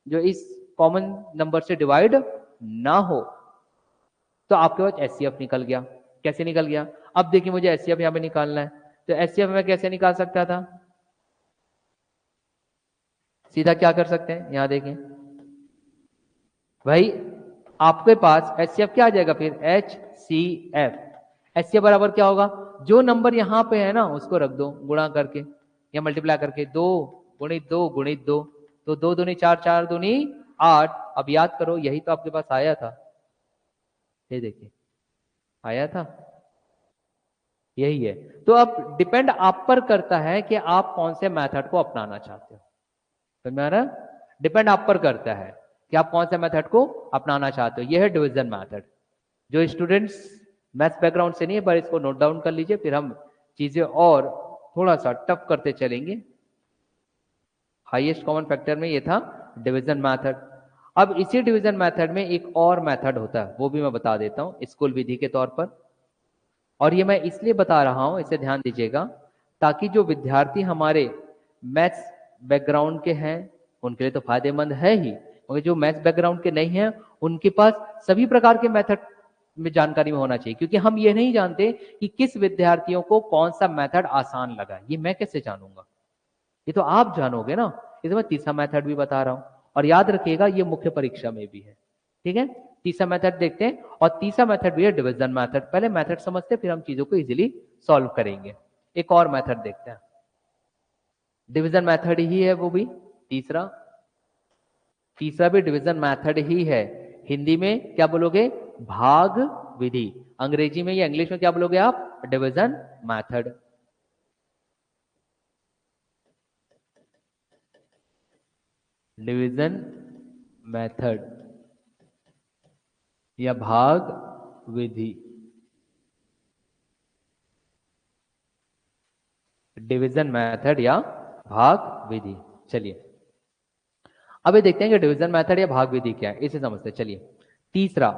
जो इस कॉमन नंबर से डिवाइड ना हो। तो आपके पास एचसीएफ निकल गया। कैसे निकल गया? अब देखिए मुझे एचसीएफ यहां पे निकालना है, तो एचसीएफ में कैसे निकाल सकता था? सीधा क्या कर सकते हैं, यहां देखें भाई, आपके पास एचसीएफ क्या आ जाएगा फिर? एचसीएफ। एचसीएफ बराबर क्या होगा? जो नंबर यहां पे है ना उसको रख दो गुणा करके या मल्टीप्लाई करके, 2 गुणित 2 गुणित 2, तो 2 दूनी 4, 4 दूनी 8। अब याद करो यही तो आपके पास आया था, ये देखिए आया था, यही है। तो अब डिपेंड आप पर करता है कि आप कौन से मेथड को अपनाना चाहते हो। समझ में आ रहा है? डिपेंड आप पर करता है कि आप कौन से मेथड को अपनाना चाहते हो। यह है डिवीजन मेथड। जो स्टूडेंट्स मैथ्स बैकग्राउंड से नहीं है, पर इसको नोट डाउन कर लीजिए, फिर हम चीजें और थोड़ा सा टफ करते चलेंगे। हाईएस्ट कॉमन फैक्टर में ये था डिवीजन मेथड। अब इसी डिवीजन मेथड में एक और मेथड होता है, वो भी मैं बता देता हूं स्कूल विधि के तौर पर। और ये मैं इसलिए बता रहा हूं, इसे ध्यान दीजिएगा, ताकि जो विद्यार्थी हमारे मैथ्स बैकग्राउंड के हैं उनके लिए तो फायदेमंद है ही, मगर जो मैथ्स बैकग्राउंड के नहीं हैं उनके पास सभी प्रकार के मेथड में जानकारी में होना चाहिए। क्योंकि हम ये नहीं जानते कि किस विद्यार्थियों को कौन सा मेथड आसान लगा, ये मैं कैसे जानूंगा? ये तो आप जानोगे ना। इसमें मैं तीसरा मेथड भी बता रहा हूं, और याद रखिएगा ये मुख्य परीक्षा में भी है। ठीक है, तीसरा मेथड देखते हैं, और तीसरा मेथड भी है डिवीजन मेथड। पहले मेथड समझते फिर हम चीजों को इजीली सॉल्व करेंगे। एक और मेथड देखते हैं, डिवीजन मेथड ही है वो भी तीसरा। तीसरा भी डिवीजन मेथड ही है। हिंदी में क्या बोलोगे? भाग विधि। अंग्रेजी में या इंग्लिश में क्या बोलोगे आप? Division method. डिवीजन मेथड या भाग विधि। डिवीजन मेथड या भाग विधि। चलिए अब ये देखते हैं कि डिवीजन मेथड या भाग विधि क्या है, इसे समझते हैं। चलिए तीसरा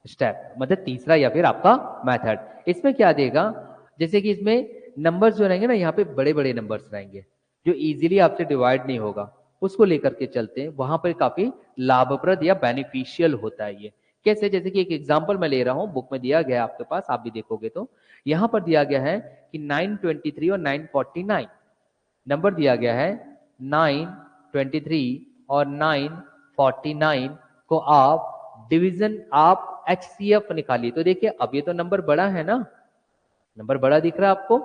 स्टेप, मतलब तीसरा या फिर आपका मेथड, इसमें क्या देगा? जैसे कि इसमें नंबर्स जो रहेंगे ना, यहाँ पे बड़े बड़े नंबर्स रहेंगे जो इजीली आपसे डिवाइड नहीं होगा, उसको लेकर के चलते हैं। वहां पर काफी लाभप्रद या बेनिफिशियल होता है ये। कैसे? जैसे कि एक एग्जांपल मैं ले रहा हूं, बुक में दिया गया है आपके पास, आप भी देखोगे तो यहां पर दिया गया है कि 923 और 949 नंबर दिया गया है। 923 और 949 को आप डिवीजन, आप एचसीएफ निकालिए। तो देखिए अब ये तो नंबर बड़ा है ना, नंबर बड़ा दिख रहा है आपको।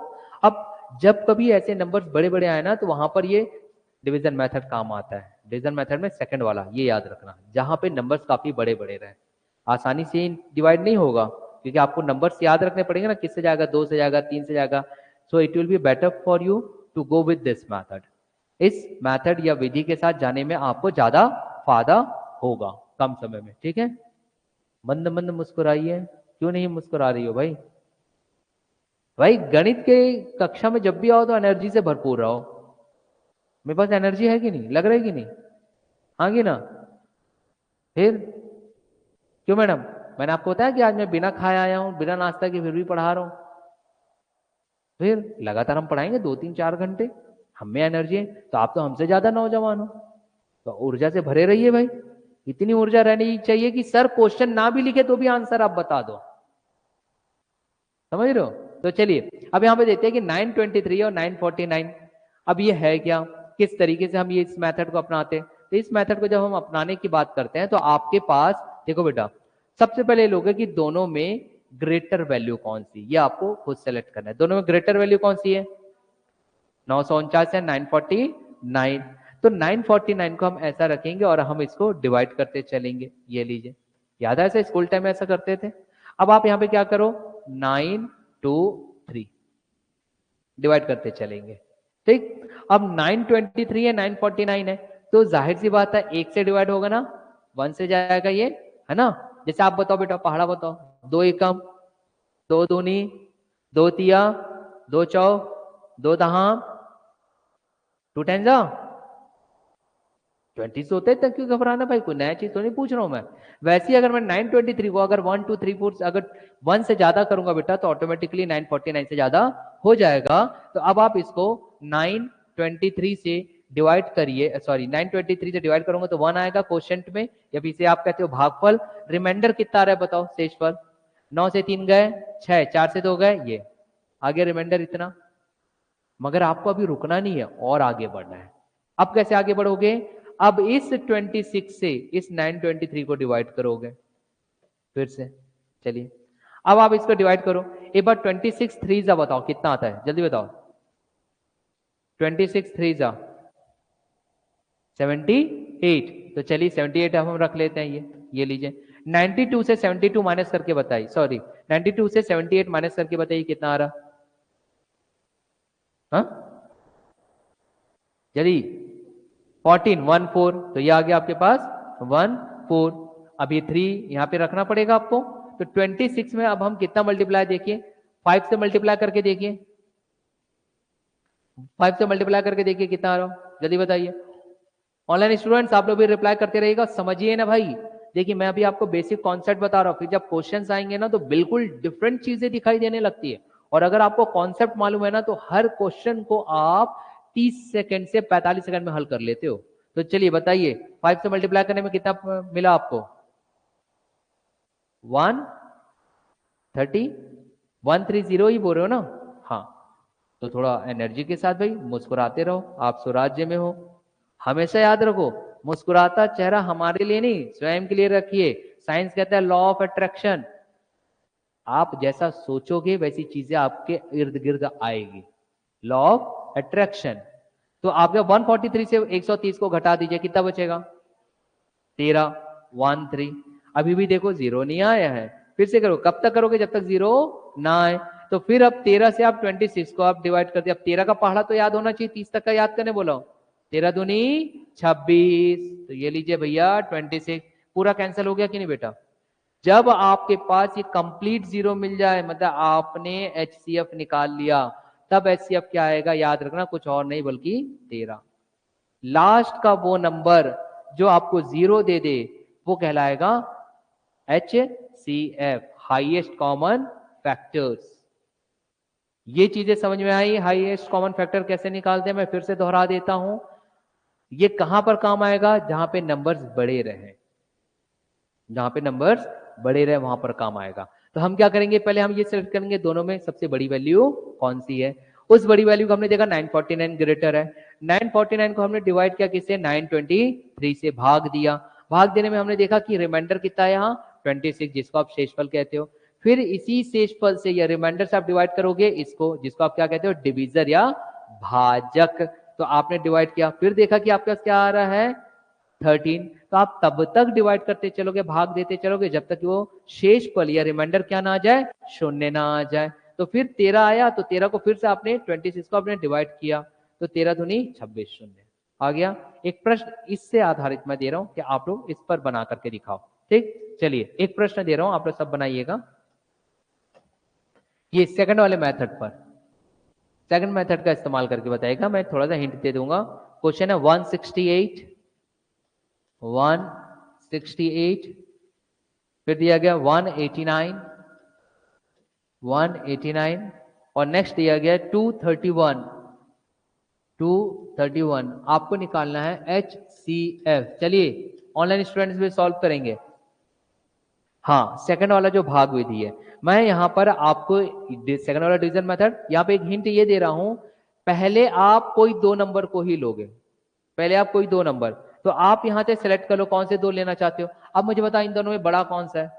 अब जब कभी ऐसे नंबर बड़े बड़े आए ना, तो वहां पर ये डिवीजन मेथड काम आता है। डिवीजन मेथड में सेकंड वाला, ये याद रखना, जहां पे नंबर्स काफी बड़े बड़े रहे। आसानी से डिवाइड नहीं होगा, क्योंकि आपको नंबर्स याद रखने पड़ेंगे ना, किससे जाएगा, 2 से जाएगा, 3 से जाएगा। So it will be better for you to go with this method. इस मैथड या विधि के साथ जाने में आपको ज्यादा फायदा होगा कम समय में। ठीक है, मंद मंद मुस्कुराइए, क्यों नहीं मुस्कुरा रही हो भाई? भाई गणित के कक्षा में जब भी आओ तो एनर्जी से भरपूर रहो। मेरे पास एनर्जी है कि नहीं, लग रहा है कि नहीं? हाँ कि ना? फिर क्यों मैडम? मैंने आपको बताया कि आज मैं बिना खाए आया हूं, बिना नाश्ता के, फिर भी पढ़ा रहा हूं। फिर लगातार हम पढ़ाएंगे 2 3 4 घंटे। हम में एनर्जी है, तो आप तो हमसे ज्यादा नौजवान हो, तो ऊर्जा से भरे रहिए भाई। इतनी ऊर्जा रहनी चाहिए कि सर क्वेश्चन ना भी लिखे तो भी आंसर आप बता दो। समझ रहे हो? तो चलिए अब यहां पे देते हैं कि 923 और 949, अब ये है क्या, किस तरीके से हम ये इस मेथड को अपनाते हैं। तो इस मेथड को जब हम अपनाने की बात करते हैं तो आपके पास देखो बेटा, सबसे पहले लोगे कि दोनों में ग्रेटर वैल्यू कौन सी, ये आपको खुद सेलेक्ट करना है। दोनों में ग्रेटर वैल्यू कौन सी है? 949 है 949। तो 949 को हम ऐसा रखेंगे और हम इसको डिवाइड करते चलेंगे। ये लीजिए, याद है ऐसा स्कूल टाइम में ऐसा करते थे। अब आप यहां पे क्या करो, 9 2 3 डिवाइड करते चलेंगे। ठीक, अब 923 है 949 है, तो जाहिर सी बात है एक से डिवाइड होगा ना, 1 से जाएगा ये, है ना। जैसे आप बताओ बेटा, पहाड़ा बताओ, 2 एकम, 2 दूनी, 2 तिया, 2 चौ, 2 दहा, 2 टेन जा 20 होते हैं, तब क्यों घबराना भाई, कोई नया चीज तो नहीं पूछ रहा हूं मैं। वैसे ही अगर मैं 923 को अगर 1 2 3 4 अगर 1 से ज्यादा करूंगा बेटा तो ऑटोमेटिकली 949 से ज्यादा हो जाएगा। तो अब आप इसको 923 से डिवाइड करिए, सॉरी 923 से डिवाइड करूंगा तो 1 आएगा क्वोशिएंट में, या फिर इसे आप कहते हो भागफल। रिमाइंडर कितना आ रहा है बताओ, शेषफल 9 से 3 गए 6, 4 से 2 गए, ये आगे रिमाइंडर इतना। मगर आपको अभी रुकना नहीं है और आगे बढ़ना है। अब कैसे आगे बढ़ोगे, अब इस 26 से इस 923 को डिवाइड करोगे फिर से। चलिए अब आप इसको डिवाइड करो एक बार, 26 3 जा बताओ कितना आता है, जल्दी बताओ। 26 3 जा 78, तो चलिए 78 हम रख लेते हैं। ये लीजिए, 92 से 72 माइनस करके बताइए, सॉरी 92 से 78 माइनस करके बताइए कितना आ रहा। हाँ चलिए 14 1 4, तो ये आ गया आपके पास 1 4। अब ये 3 यहाँ पे रखना पड़ेगा आपको। तो 26 में अब हम कितना मल्टीप्लाई, देखिए 5 से मल्टीप्लाई करके देखिए, 5 से मल्टीप्लाई करके देखिए कितना आ रहा, जल्दी बताइए। ऑनलाइन स्टूडेंट्स आप लोग भी रिप्लाई करते रहिएगा, समझिए ना भाई। देखिए मैं अभी आपको बेसिक कॉन्सेप्ट बता रहा हूँ, फिर जब क्वेश्चंस आएंगे ना तो बिल्कुल डिफरेंट चीजें दिखाई देने लगती है। और अगर आपको कॉन्सेप्ट मालूम है ना तो हर क्वेश्चन को आप 30 सेकंड से 45 सेकंड में हल कर लेते हो। तो चलिए बताइए 5 से मल्टीप्लाई करने में कितना मिला आपको, 130 130 ही बोल रहे हो ना। हाँ, तो थोड़ा एनर्जी के साथ भाई मुस्कुराते रहो, आप स्वराज्य में हो। हमेशा याद रखो, मुस्कुराता चेहरा हमारे लिए नहीं स्वयं के लिए रखिए। साइंस कहता है लॉ ऑफ अट्रैक्शन, आप जैसा सोचोगे वैसी चीजें आपके इर्द गिर्द आएगी, लॉ ऑफ अट्रैक्शन। तो आपके 143 से 130 को घटा दीजिए, कितना बचेगा 13 1 3। अभी भी देखो जीरो नहीं आया है, फिर से करो, कब तक करोगे जब तक जीरो ना आए। तो फिर अब 13 से आप 26 को आप डिवाइड कर दिया। अब 13 का पहाड़ा तो याद होना चाहिए, 30 तक का याद करने बोला, 13 दूनी 26, तो ये लीजिए भैया 26। पूरा कैंसिल हो गया कि नहीं बेटा। जब आपके पास ये कंप्लीट जीरो मिल जाए, मतलब आपने HCF निकाल लिया, तब HCF क्या आएगा याद रखना, कुछ और नहीं बल्कि 13। लास्ट का वो नंबर जो आपको जीरो दे दे वो कहलाएगा HCF, हाईएस्ट कॉमन फैक्टर्स। ये चीजें समझ में आई, हाईएस्ट कॉमन फैक्टर कैसे निकालते हैं, मैं फिर से दोहरा देता हूं। ये कहां पर काम आएगा, जहां पे नंबर्स बड़े रहे, जहां पे नंबर्स बड़े रहे वहां पर काम आएगा। तो हम क्या करेंगे, पहले हम ये सिलेक्ट करेंगे दोनों में सबसे बड़ी वैल्यू कौन सी है। उस बड़ी वैल्यू को हमने देखा 949 ग्रेटर है। 949 को हमने डिवाइड किया किससे, 923 से भाग दिया। भाग देने में हमने देखा कि रिमाइंडर कितना है यहाँ 26, जिसको आप शेषफल कहते हो। फिर इसी शेषफल से या रिमाइंडर से आप डिवाइड करोगे इसको, जिसको आप क्या कहते हो, डिविजर या भाजक। तो आपने डिवाइड किया, फिर देखा कि आपके पास क्या आ रहा है 13। तो आप तब तक डिवाइड करते चलोगे, भाग देते चलोगे जब तक वो शेष पल या रिमाइंडर क्या ना आ जाए, शून्य ना आ जाए। तो फिर 13 आया, तो 13 को फिर से आपने 26 को आपने डिवाइड किया, तो 13 दूनी 26 शून्य आ गया। एक प्रश्न इससे आधारित मैं दे रहा हूं कि आप लोग इस पर बना करके दिखाओ। ठीक, चलिए एक प्रश्न दे रहा हूं, आप लोग सब बनाइएगा। ये सेकंड वाले मेथड पर, सेकंड मेथड का इस्तेमाल करके बताएगा। मैं थोड़ा सा हिंट दे दूंगा। क्वेश्चन है 168, 168, फिर दिया गया 189, 189 और नेक्स्ट दिया गया 231, 231 आपको निकालना है HCF। चलिए ऑनलाइन स्टूडेंट्स भी सॉल्व करेंगे। हाँ, सेकंड वाला जो भाग विधि है, मैं यहाँ पर आपको सेकंड वाला डिवीजन मेथड, यहाँ पे एक हिंट ये दे रहा हूं, पहले आप कोई दो नंबर को ही लोगे, पहले आप कोई दो नंबर, तो आप यहां से सेलेक्ट कर लो कौन से दो लेना चाहते हो। अब मुझे बताओ इन दोनों में बड़ा कौन सा है?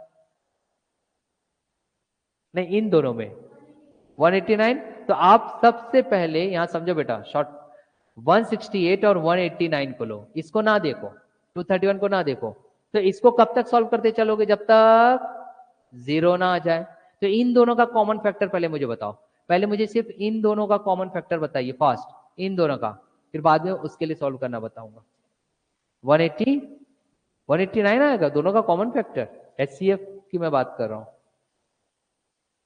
नहीं, इन दोनों में 189। तो आप सबसे पहले यहां समझो बेटा, शॉर्ट 168 और 189 को लो, इसको ना देखो, 231 को ना देखो। तो इसको कब तक सॉल्व करते चलोगे? जब तक जीरो ना आ जाए। तो इन दोनों का कॉमन फैक्टर पहले मुझे बताओ, पहले मुझे सिर्फ इन दोनों का कॉमन फैक्टर बताइए फास्ट, इन दोनों का, फिर बाद में उसके लिए सॉल्व करना बताऊंगा। 180 189 आएगा दोनों का कॉमन फैक्टर। HCF की मैं बात कर रहा हूं,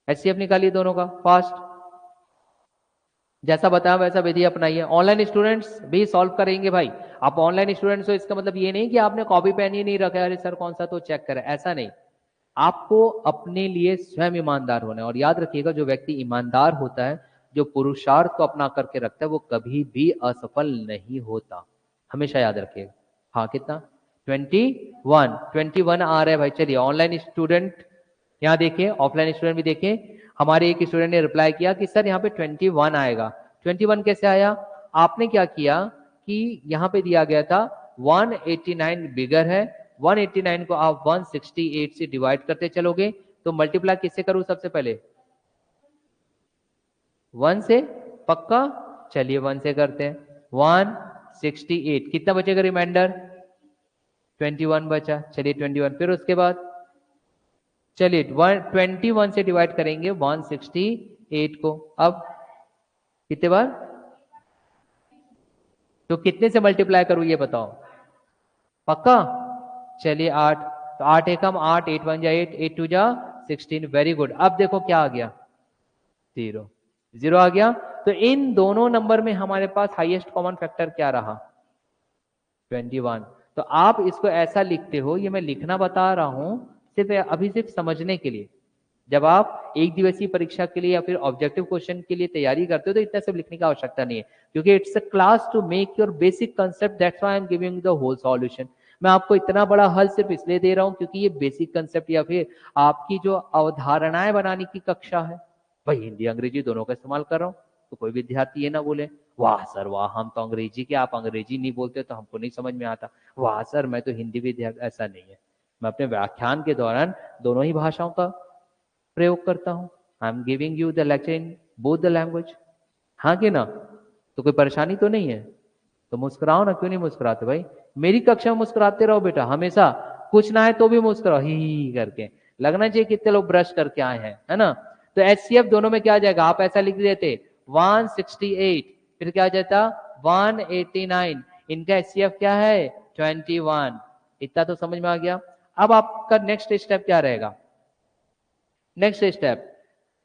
HCF निकालिए दोनों का फास्ट, जैसा बताया वैसा विधि अपनाइए। ऑनलाइन स्टूडेंट्स भी सॉल्व करेंगे भाई, आप ऑनलाइन स्टूडेंट्स हो इसका मतलब ये नहीं कि आपने कॉपी पेन ही नहीं रखा, अरे सर कौन सा तो चेक करें, ऐसा नहीं। आपको अपने लिए स्वयं ईमानदार होना है। और याद रखिएगा, जो व्यक्ति ईमानदार होता है, जो पुरुषार्थ को अपना करके रखता है, वो कभी भी असफल नहीं होता, हमेशा याद रखिएगा। हाँ कितना? 21 आ रहा है भाई। चलिए ऑनलाइन स्टूडेंट यहाँ देखिए, ऑफलाइन स्टूडेंट भी देखिए। हमारे एक स्टूडेंट ने रिप्लाई किया कि सर यहाँ पे 21 आएगा। 21 कैसे आया? आपने क्या किया कि यहाँ पे दिया गया था 189 बिगर है, 189 को आप 168 से डिवाइड करते चलोगे, तो मल्टीप्लाई किससे करूं सबसे पहले? 1 से, पक्का? चलिए 1 से करते हैं। 168 कितना बचेगा रिमाइंडर? 21 बचा। चलिए 21, फिर उसके बाद चलिए 21 से डिवाइड करेंगे 168 को। अब कितने बार? तो कितने से मल्टीप्लाई करूं ये बताओ, पक्का? चलिए 8, तो 8 एकम 8, 8 1 जा 8, 8 2 जा 16। Very good. अब देखो क्या आ गया? 0, 0 आ गया। तो इन दोनों नंबर में हमारे पास हाईएस्ट कॉमन फैक्टर क्या रहा? 21। तो आप इसको ऐसा लिखते हो, ये मैं लिखना बता रहा हूं सिर्फ अभी, सिर्फ समझने के लिए। जब आप एक दिवसीय परीक्षा के लिए या फिर ऑब्जेक्टिव क्वेश्चन के लिए तैयारी करते हो, तो इतना सब लिखने की आवश्यकता नहीं है, क्योंकि it's a class to make your basic concept, that's why I am giving the whole solution. मैं आपको इतना बड़ा हल सिर्फ इसलिए दे रहा हूं क्योंकि ये बेसिक कंसेप्ट या फिर आपकी जो अवधारणाएं बनाने की कक्षा है। भाई हिंदी अंग्रेजी दोनों का इस्तेमाल कर रहा हूं, तो कोई विद्यार्थी ये ना बोले वाह सर वाह, हम तो अंग्रेजी के, आप अंग्रेजी नहीं बोलते तो हमको नहीं समझ में आता, वाह सर मैं तो हिंदी विद्यार्थी। ऐसा नहीं है, मैं अपने व्याख्यान के दौरान दोनों ही भाषाओं का प्रयोग करता हूं। आई am giving you the lecture in both the language. हाँ कि ना? तो कोई परेशानी तो नहीं है? तो मुस्कुराओ ना, क्यों नहीं मुस्कुराते भाई? मेरी कक्षा में मुस्कुराते रहो बेटा हमेशा, कुछ ना है तो भी मुस्कुराओ ही करके, लगना चाहिए कितने लोग ब्रश करके आए हैं, है ना? तो HCF दोनों में क्या आ जाएगा? आप ऐसा लिख देते 168, फिर क्या आ जाता 189, इनका HCF क्या है? 21। इतना तो समझ में आ गया। अब आपका नेक्स्ट स्टेप क्या रहेगा? नेक्स्ट स्टेप,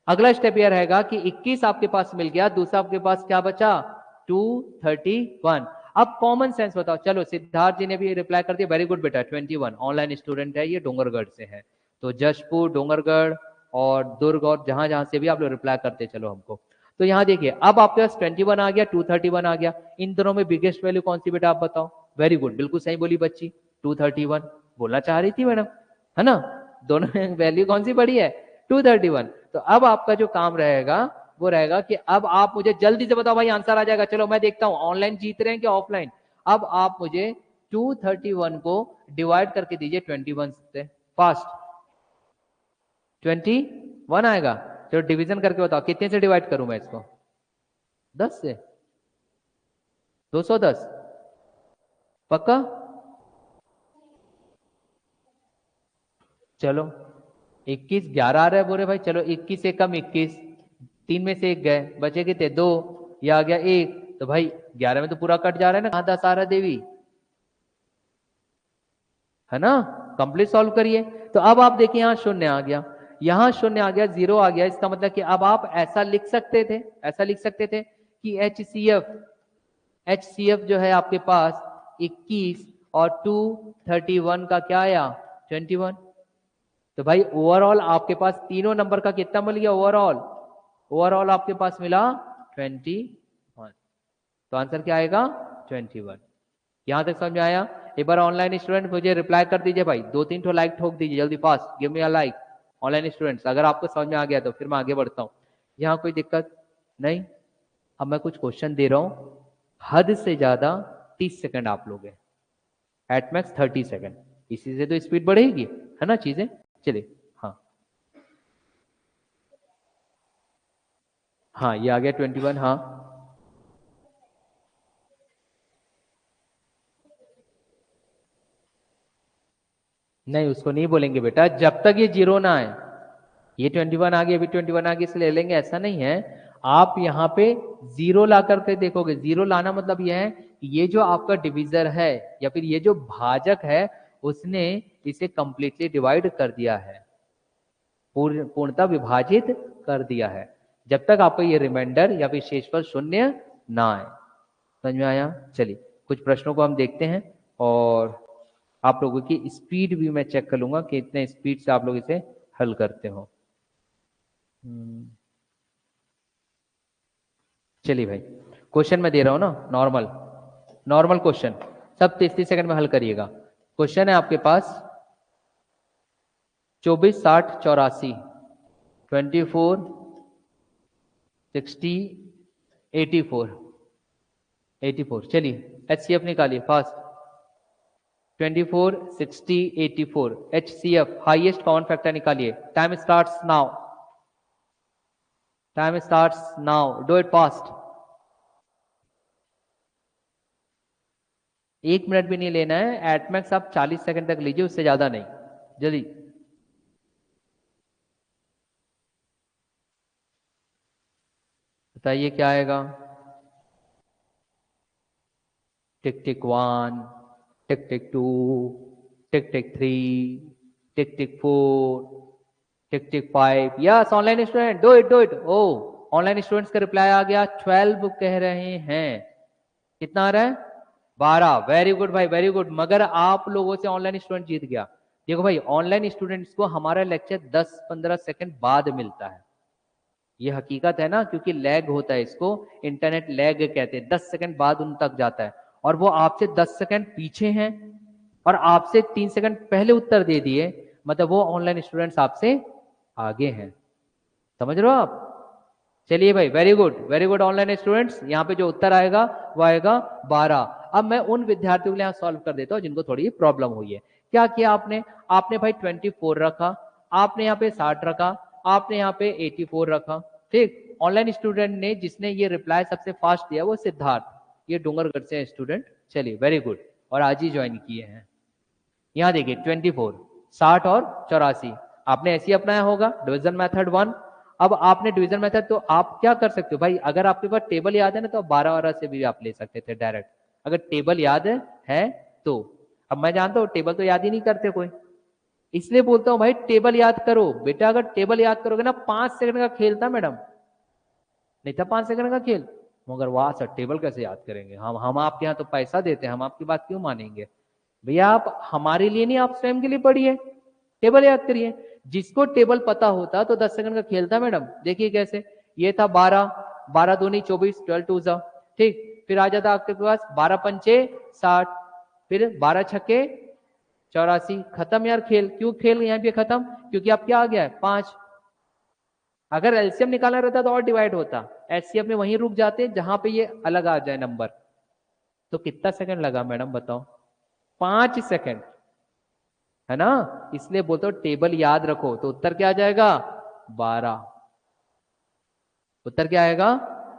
अगला स्टेप यह रहेगा कि 21 आपके पास मिल गया, दूसरा आपके पास क्या बचा? 231। अब कॉमन सेंस बताओ। चलो सिद्धार्थ जी ने भी रिप्लाई कर दिया, वेरी गुड बेटा। 21 ऑनलाइन स्टूडेंट है, ये डोंगरगढ़ से है, तो जशपुर, डोंगरगढ़ और दुर्ग और जहां जहां से भी आप लोग रिप्लाई करते चलो हमको। तो यहाँ देखिए, अब आपके पास 21 आ गया, 231 आ गया। इन दोनों में बिगेस्ट वैल्यू कौन सी बेटा आप बताओ? वेरी गुड, बिल्कुल सही बोली बच्ची, 231 बोलना चाह रही थी मैडम, है ना? दोनों में वैल्यू कौन सी बड़ी है? 231। तो अब आपका जो काम रहेगा वो रहेगा कि अब आप मुझे जल्दी से बताओ भाई, आंसर आ जाएगा। चलो मैं देखता हूं ऑनलाइन जीत रहे हैं कि ऑफलाइन। अब आप मुझे 231 को डिवाइड करके दीजिए 21 से, फास्ट। 21 आएगा। चलो डिवीजन करके बताओ, कितने से डिवाइड करूं मैं इसको? 10 से। 210 पक्का? चलो 21, 11 आ रहा है बोरे भाई। चलो 21 से कम 21, 3 में से एक गए, बचे कितने? 2, ये आ गया 1। तो भाई 11 में तो पूरा कट जा रहा है ना, कहां 10 आ रहा है देवी, है ना? कंप्लीट सॉल्व करिए। तो अब आप देखिए यहाँ शून्य आ गया, यहाँ शून्य आ गया, 0 आ गया। इसका मतलब कि अब आप ऐसा लिख सकते थे, ऐसा लिख सकते थे कि HCF जो है आपके पास 21 और 231 का क्या आया? 21। तो भाई ओवरऑल आपके पास तीनों नंबर का कितना मिल गया? ओवरऑल आपके पास मिला 21। तो आंसर क्या आएगा 21। यहां तक समझ में आया? एक बार ऑनलाइन स्टूडेंट मुझे रिप्लाई कर दीजिए भाई, 2-3 ठो लाइक ठोक दीजिए जल्दी fast, give me a like online students. अगर आपको समझ में आ गया तो फिर मैं आगे बढ़ता हूँ। यहाँ कोई दिक्कत नहीं? अब मैं कुछ क्वेश्चन दे रहा हूँ, हद से ज्यादा 30 सेकंड आप लोगे, एट मैक्स 30 सेकंड। इसी से तो स्पीड बढ़ेगी, है ना चीजें। चलिए हाँ हाँ, ये आ गया 21। हाँ नहीं, उसको नहीं बोलेंगे बेटा जब तक ये जीरो ना आए। ये 21 आ गया, अभी 21 आ गया इसलिए ले लेंगे, ऐसा नहीं है। आप यहाँ पे जीरो ला करके देखोगे। जीरो लाना मतलब यह है कि ये जो आपका डिविजर है या फिर ये जो भाजक है उसने इसे कंप्लीटली डिवाइड कर दिया है, पूर्णतः विभाजित कर दिया है। जब तक आपको ये रिमाइंडर या फिर शेषफल शून्य ना आए। समझ में आया? चलिए कुछ प्रश्नों को हम देखते हैं और आप लोगों की स्पीड भी मैं चेक कर लूंगा कि इतने स्पीड से आप लोग इसे हल करते हो। चलिए भाई, क्वेश्चन मैं दे रहा हूं ना, नॉर्मल नॉर्मल क्वेश्चन, सब 30-30 सेकंड में हल करिएगा। क्वेश्चन है आपके पास 24, 60, 84, 24, 60, 84, 84। चलिए HCF निकालिए fast. 24, 60, 84, HCF highest common factor निकालिए। Time starts now, time starts now, do it fast. 1 minute भी नहीं लेना है, एट मैक्स आप 40 सेकंड तक लीजिए, उससे ज्यादा नहीं। जल्दी बताइए क्या आएगा। Tick tick 1, tick tick 2, tick tick 3, tick tick 4, tick tick 5। Yes online student, do it do it. Oh online students का रिप्लाई आ गया, 12 कह रहे हैं। कितना आ रहा है? 12। वेरी गुड भाई, वेरी गुड। मगर आप लोगों से ऑनलाइन स्टूडेंट जीत गया। देखो भाई, ऑनलाइन स्टूडेंट्स को हमारा लेक्चर 10-15 सेकंड बाद मिलता है। ये हकीकत है ना, क्योंकि लैग होता है, इसको इंटरनेट लैग कहते हैं। 10 सेकंड बाद उन तक जाता है और वो आपसे 10 सेकंड पीछे हैं और आपसे 3 सेकंड पहले उत्तर दे दिए, मतलब वो ऑनलाइन स्टूडेंट्स आपसे आगे हैं। समझ रहे हो आप? चलिए भाई, वेरी गुड ऑनलाइन स्टूडेंट्स। यहाँ पे जो उत्तर आएगा वो आएगा 12। अब मैं उन विद्यार्थियों के लिए सॉल्व कर देता हूँ जिनको थोड़ी प्रॉब्लम हुई है। क्या किया आपने? आपने भाई 24 रखा, आपने यहाँ पे 60 रखा, आपने यहाँ पे 84 रखा। ठीक, ऑनलाइन स्टूडेंट ने जिसने ये रिप्लाई सबसे फास्ट दिया वो सिद्धार्थ, ये डूंगरगढ़ से स्टूडेंट। चलिए वेरी गुड, और आज ही ज्वाइन किए हैं। यहाँ देखिए 24, 60 और 84 आपने ऐसे ही अपनाया होगा, डिवीजन मेथड 1। अब आपने डिवीजन मेथड, तो आप क्या कर सकते हो भाई, अगर आपके पास टेबल याद है ना तो 12 से भी आप ले सकते थे डायरेक्ट, अगर टेबल याद है तो। अब मैं जानता हूँ टेबल तो याद ही नहीं करते कोई, इसलिए बोलता हूँ भाई टेबल याद करो बेटा। अगर टेबल याद करोगे ना, 5 सेकंड का खेल था मैडम, नहीं था 5 सेकंड का खेल। मगर वाह सर, टेबल कैसे याद करेंगे, हम आपके यहाँ तो पैसा देते हैं, हम आपकी बात क्यों मानेंगे भैया। आप हमारे लिए नहीं, आप स्वयं के लिए पढ़िए, टेबल याद करिए। जिसको टेबल पता होता तो 10 सेकंड का खेल था मैडम। देखिए कैसे, ये था 12, 12 दूनी 24, 12 टू जा, ठीक। फिर आ जाता आपके पास 12 पंचे 60, फिर 12 छक्के 84। खत्म यार खेल। क्यों खेल यहाँ पे खत्म? क्योंकि आप क्या आ गया है 5। अगर एलसीएम निकालना रहता तो और डिवाइड होता, एचसीएफ में वहीं रुक जाते जहां पे ये अलग आ जाए नंबर। तो कितना सेकंड लगा मैडम बताओ? 5 सेकंड, है ना। इसलिए बोलते हो टेबल याद रखो, तो उत्तर क्या आ जाएगा? 12। उत्तर क्या आएगा?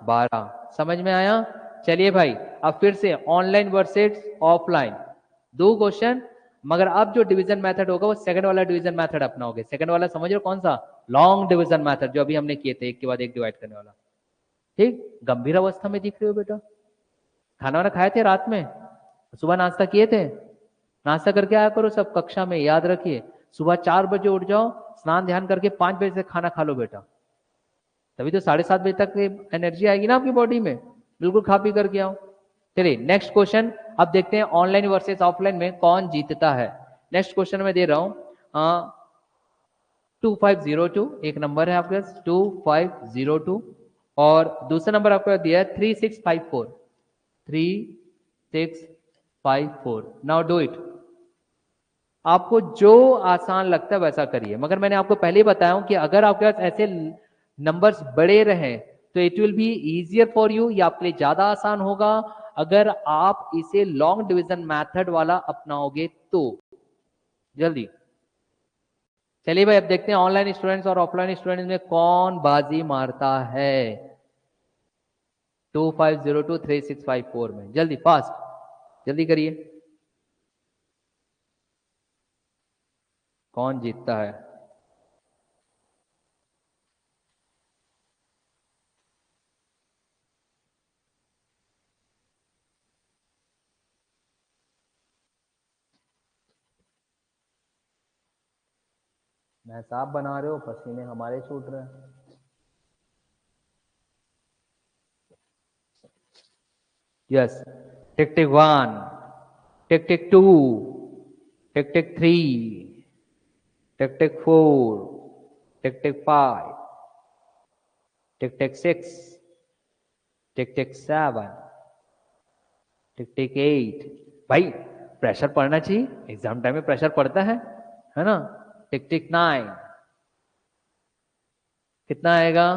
12। समझ में आया? चलिए भाई, अब फिर से ऑनलाइन वर्सेस ऑफलाइन, दो क्वेश्चन। मगर अब जो डिवीजन मेथड होगा वो सेकंड वाला डिवीजन मेथड अपनाओगे। सेकंड वाला समझ रहे हो कौन सा? लॉन्ग डिवीजन मेथड, जो अभी हमने किए थे, एक के बाद एक डिवाइड करने वाला। ठीक, गंभीर अवस्था में दिख रहे हो बेटा। खाना वाना खाए थे रात में? सुबह नाश्ता किए थे? नाश्ता करके आया करो सब कक्षा में, याद रखिए। सुबह 4 बजे उठ जाओ, स्नान ध्यान करके 5 बजे से खाना खा लो बेटा, तभी तो 7:30 बजे तक एनर्जी आएगी ना आपकी बॉडी में। बिल्कुल खा पी करके आओ। चलिए नेक्स्ट क्वेश्चन अब देखते हैं, ऑनलाइन वर्सेस ऑफलाइन में कौन जीतता है। नेक्स्ट क्वेश्चन में दे रहा हूं 2502, एक नंबर है आपके पास 2502, और दूसरा नंबर आपको दिया है 3654। 3654। Now do it. आपको जो आसान लगता है वैसा करिए, मगर मैंने आपको पहले ही बताया हूं कि अगर आपके पास ऐसे नंबर्स बड़े रहे तो it will be easier for you, या आपके लिए ज्यादा आसान होगा अगर आप इसे लॉन्ग डिवीजन मेथड वाला अपनाओगे तो। जल्दी चलिए भाई, अब देखते हैं ऑनलाइन स्टूडेंट्स और ऑफलाइन स्टूडेंट्स में कौन बाजी मारता है 2502 3654 में। जल्दी फास्ट जल्दी करिए, कौन जीतता है। मैं साफ बना रहे हो, पसीने हमारे छूट रहे हैं। यस, टिक tick 1, tick tick 2, tick tick 3, tick tick 4, tick tick 5, टिक टिक 6, टिक टिक 7, टिक टिक 8। भाई प्रेशर पड़ना चाहिए, एग्जाम टाइम में प्रेशर पड़ता है ना। टिक टिक 9, कितना आएगा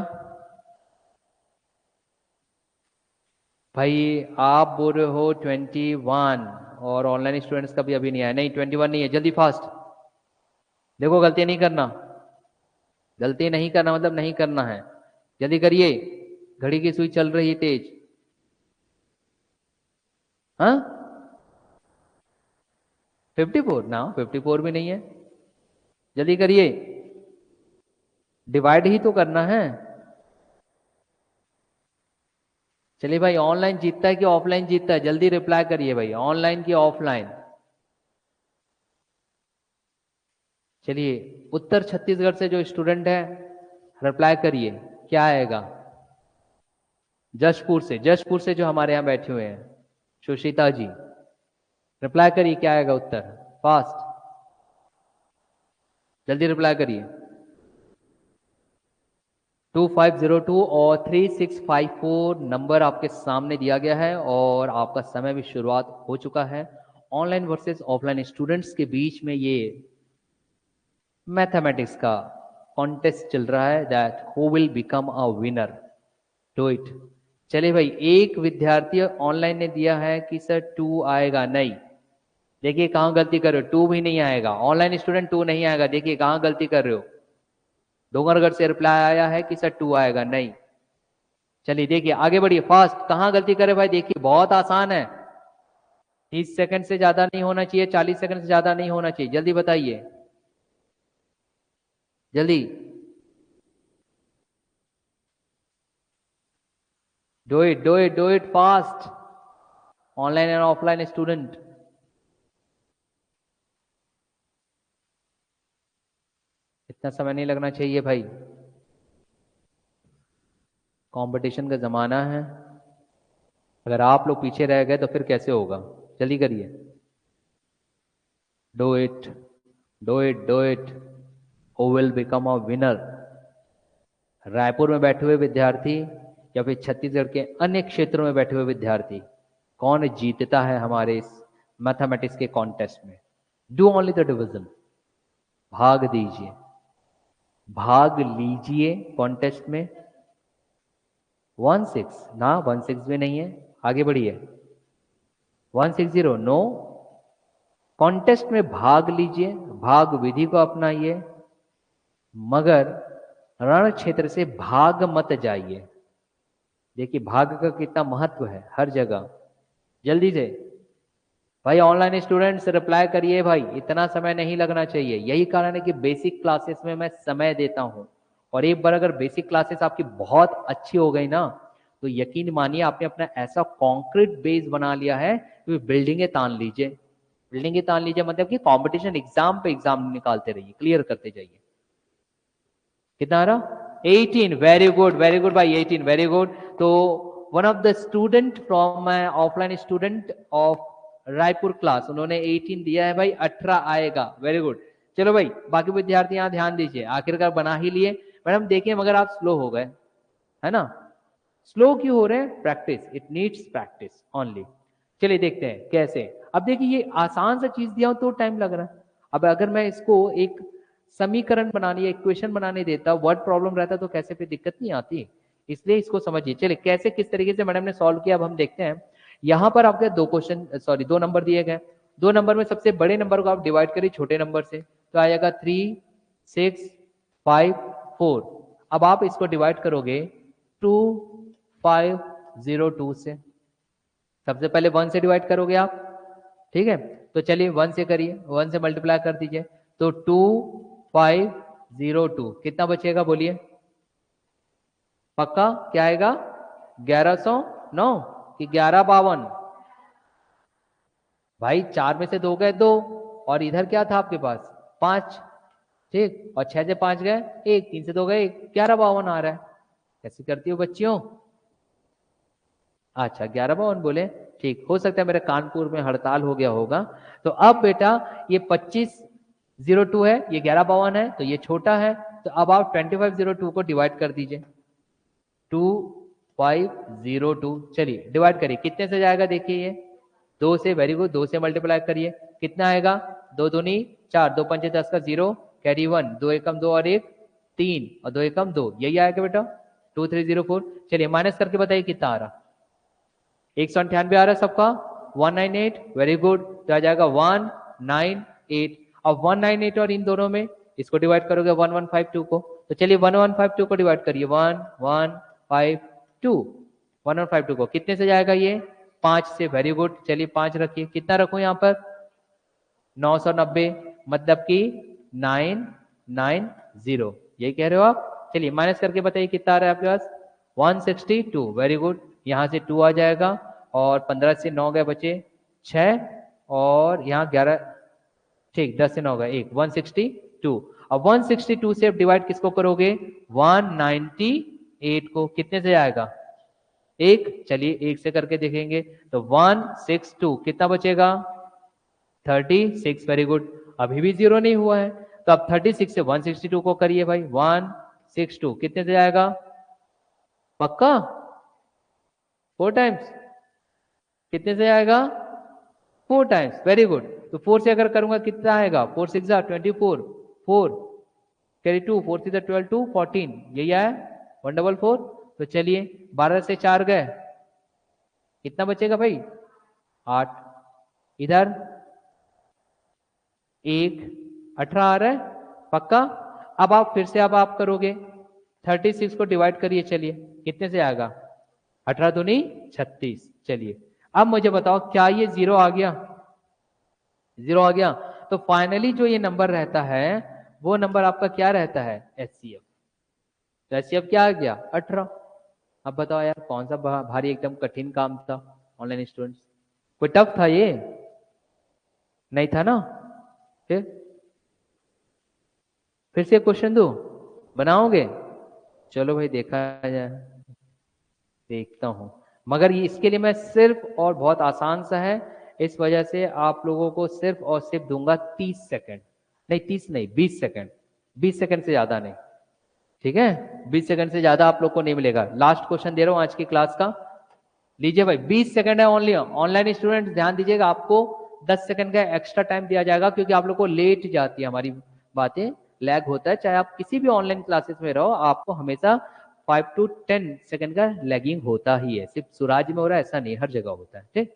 भाई? आप बोल रहे हो 21, और ऑनलाइन स्टूडेंट्स का भी अभी नहीं आया। नहीं 21 नहीं है, जल्दी फास्ट देखो, गलती नहीं करना, गलती नहीं करना मतलब नहीं करना है। जल्दी करिए, घड़ी की सुई चल रही है तेज। हाँ 54 ना, 54 भी नहीं है। जल्दी करिए, डिवाइड ही तो करना है। चलिए भाई, ऑनलाइन जीतता है कि ऑफलाइन जीतता है? जल्दी रिप्लाई करिए भाई, ऑनलाइन की ऑफलाइन। चलिए, उत्तर छत्तीसगढ़ से जो स्टूडेंट है रिप्लाई करिए, क्या आएगा? जशपुर से जो हमारे यहाँ बैठे हुए हैं सुशीता जी, रिप्लाई करिए, क्या आएगा उत्तर? फास्ट जल्दी रिप्लाई करिए। 2502 और 3654 नंबर आपके सामने दिया गया है, और आपका समय भी शुरुआत हो चुका है। ऑनलाइन वर्सेस ऑफलाइन स्टूडेंट्स के बीच में ये मैथमेटिक्स का कॉन्टेस्ट चल रहा है, that who will become a winner. Do it. चलिए भाई, एक विद्यार्थी ऑनलाइन ने दिया है कि सर 2 आएगा। नहीं, देखिए कहां गलती कर रहे हो, 2 भी नहीं आएगा। ऑनलाइन स्टूडेंट 2 नहीं आएगा, देखिए कहां गलती कर रहे हो। डोंगरगढ़ से रिप्लाई आया है कि सर 2 आएगा। नहीं, चलिए देखिए आगे बढ़िए फास्ट, कहां गलती करे भाई? देखिए बहुत आसान है, 30 सेकंड से ज्यादा नहीं होना चाहिए, 40 सेकंड से ज्यादा नहीं होना चाहिए। जल्दी बताइए, जल्दी। Do it fast, online and offline student. इतना समय नहीं लगना चाहिए भाई, कंपटीशन का जमाना है। अगर आप लोग पीछे रह गए तो फिर कैसे होगा? जल्दी करिए, do it, do it who will become a winner? Raipur में बैठे हुए विद्यार्थी या फिर छत्तीसगढ़ के अन्य क्षेत्रों में बैठे हुए विद्यार्थी, कौन जीतता है हमारे इस मैथमेटिक्स के कॉन्टेस्ट में? डू ओनली द डिवीजन, भाग दीजिए, भाग लीजिए कॉन्टेस्ट में। 16 ना, 16 भी नहीं है, आगे बढ़िए। 160 नो, कॉन्टेस्ट में भाग लीजिए, भाग विधि को अपनाइए, मगर रण क्षेत्र से भाग मत जाइए। देखिए भाग का कितना महत्व है हर जगह। जल्दी से भाई ऑनलाइन स्टूडेंट्स रिप्लाई करिए भाई, इतना समय नहीं लगना चाहिए। यही कारण है कि बेसिक क्लासेस में मैं समय देता हूं, और एक बार अगर बेसिक क्लासेस आपकी बहुत अच्छी हो गई ना, तो यकीन मानिए आपने अपना ऐसा कॉन्क्रीट बेस बना लिया है कि बिल्डिंगे तान लीजिए। बिल्डिंगे तान लीजिए मतलब कि कंपटीशन एग्जाम पे एग्जाम निकालते रहिए, क्लियर करते जाइए। कितना आ रहा? 18, वेरी गुड भाई, 18 वेरी गुड। तो one of the student from my offline student of Raipur class, उन्होंने 18 दिया है भाई, 18 आएगा, वेरी गुड। चलो भाई बाकी विद्यार्थी यहाँ ध्यान दीजिए, आखिरकार बना ही लिए। मैडम देखिए मगर आप स्लो हो गए, है ना। स्लो क्यों हो रहे हैं? Practice, it needs practice only. चलिए देखते हैं कैसे। अब देखिए ये आसान सा चीज दिया हो तो टाइम लग रहा है। अब अगर मैं इसको एक समीकरण बनाने या इक्वेशन बनाने देता, वर्ड प्रॉब्लम रहता तो कैसे फिर दिक्कत नहीं आती। इसलिए इसको समझिए। चलिए कैसे किस तरीके से मैडम ने सॉल्व किया अब हम देखते हैं। यहां पर आपके दो क्वेश्चन सॉरी 2 नंबर दिए गए। 2 नंबर में सबसे बड़े नंबर को आप डिवाइड करिए छोटे नंबर से, तो आ जाएगा 3 6 5 4। अब आप इसको डिवाइड करोगे 2 5 0 2 से। सबसे पहले 1 से डिवाइड करोगे आप, ठीक है। तो चलिए 1 से करिए, 1 से मल्टीप्लाई कर दीजिए, तो 2 5 0 2 कितना बचेगा बोलिए? पक्का क्या आएगा? 1109 कि 1152? भाई 4 में से 2 गए 2, और इधर क्या था आपके पास 5, ठीक, और 6 से 5 गए 1, 3 से 2 गए 1, 1152 आ रहा है। कैसे करती हो बच्चियों? अच्छा 1152 बोले, ठीक। हो सकता है मेरे कानपुर में हड़ताल हो गया होगा। तो अब बेटा ये 2502 है, ये 1152 है, तो ये छोटा है। तो अब आप 2502 को डिवाइड कर दीजिए, 2502। चलिए डिवाइड करिए, कितने से जाएगा देखिए ये 2 से। वेरी गुड, 2 से मल्टीप्लाई करिए, कितना आएगा? 2 दूनी 4, 2 पंचे 10 का 0, कैरी 1, 2 एकम 2 और 1 3, और 2 एकम 2, यही आएगा बेटा 2304। चलिए माइनस करके बताइए कितना आ रहा? 198 आ रहा है सबका, 198। वेरी गुड, तो आ जाएगा 198। अब 198 और इन दोनों में इसको डिवाइड करोगे 1152 को, तो चलिए 1152 को डिवाइड करिए, 1152, 1152 को कितने से जाएगा ये? 5 से। वेरी गुड, चलिए 5 रखिए, कितना रखूं यहाँ पर? 990, मतलब कि 990, यही कह रहे हो आप? चलिए माइनस करके बताइए कितना आ रहा है आपके पास? 162। वेरी गुड, यहाँ से 2 आ जाएगा, और 15 से 9 गए बचे 6, और यहाँ 11, ठीक, 10 से 9 गए 1, 162। अब 162 से डिवाइड किसको करोगे? 198 को, कितने से आएगा? 1, चलिए 1 से करके देखेंगे, तो 162 कितना बचेगा? 36। वेरी गुड, अभी भी 0 नहीं हुआ है, तो अब 36 से 162 को करिए भाई, 162 कितने से आएगा? पक्का 4 टाइम्स, कितने से आएगा? 4 टाइम्स। वेरी गुड, तो 4 से अगर करूंगा कितना आएगा? 4 6 24, 4 कैरी 2, 4 6 12 2 14, यही आया 144। तो चलिए 12 से 4 गए, कितना बचेगा भाई? 8। इधर 1 18 आ रहा है, पक्का। अब आप फिर से अब आप करोगे 36 को डिवाइड करिए, चलिए कितने से आएगा? 18 दूनी 36। चलिए अब मुझे बताओ क्या ये 0 आ गया? 0 आ गया। तो फाइनली जो ये नंबर रहता है वो नंबर आपका क्या रहता है? एचसीएफ। तो एचसीएफ क्या आ गया? 18। अब बताओ यार कौन सा भारी एकदम कठिन काम था ऑनलाइन स्टूडेंट्स? कोई टफ था ये? नहीं था ना? फिर से क्वेश्चन दो, बनाओगे? चलो भाई देखा जाए, देखता हूं। मगर ये इसके लिए मैं सिर्फ, और बहुत आसान सा है, इस वजह से आप लोगों को सिर्फ और सिर्फ दूंगा 30 सेकंड, नहीं 30 नहीं 20 सेकंड, 20 सेकंड से ज्यादा नहीं, ठीक है? 20 सेकंड से ज्यादा आप लोग को नहीं मिलेगा। लास्ट क्वेश्चन दे रहा हूं आज की क्लास का, लीजिए भाई 20 सेकंड है ओनली। ऑनलाइन स्टूडेंट ध्यान दीजिएगा, आपको 10 सेकंड का एक्स्ट्रा टाइम दिया जाएगा, क्योंकि आप लोग को लेट जाती है हमारी बातें, लैग होता है, चाहे आप किसी भी ऑनलाइन क्लासेस में रहो, आपको हमेशा 5 to 10 सेकंड का लैगिंग होता ही है। सिर्फ सुराज में हो रहा है ऐसा नहीं, हर जगह होता है, ठीक।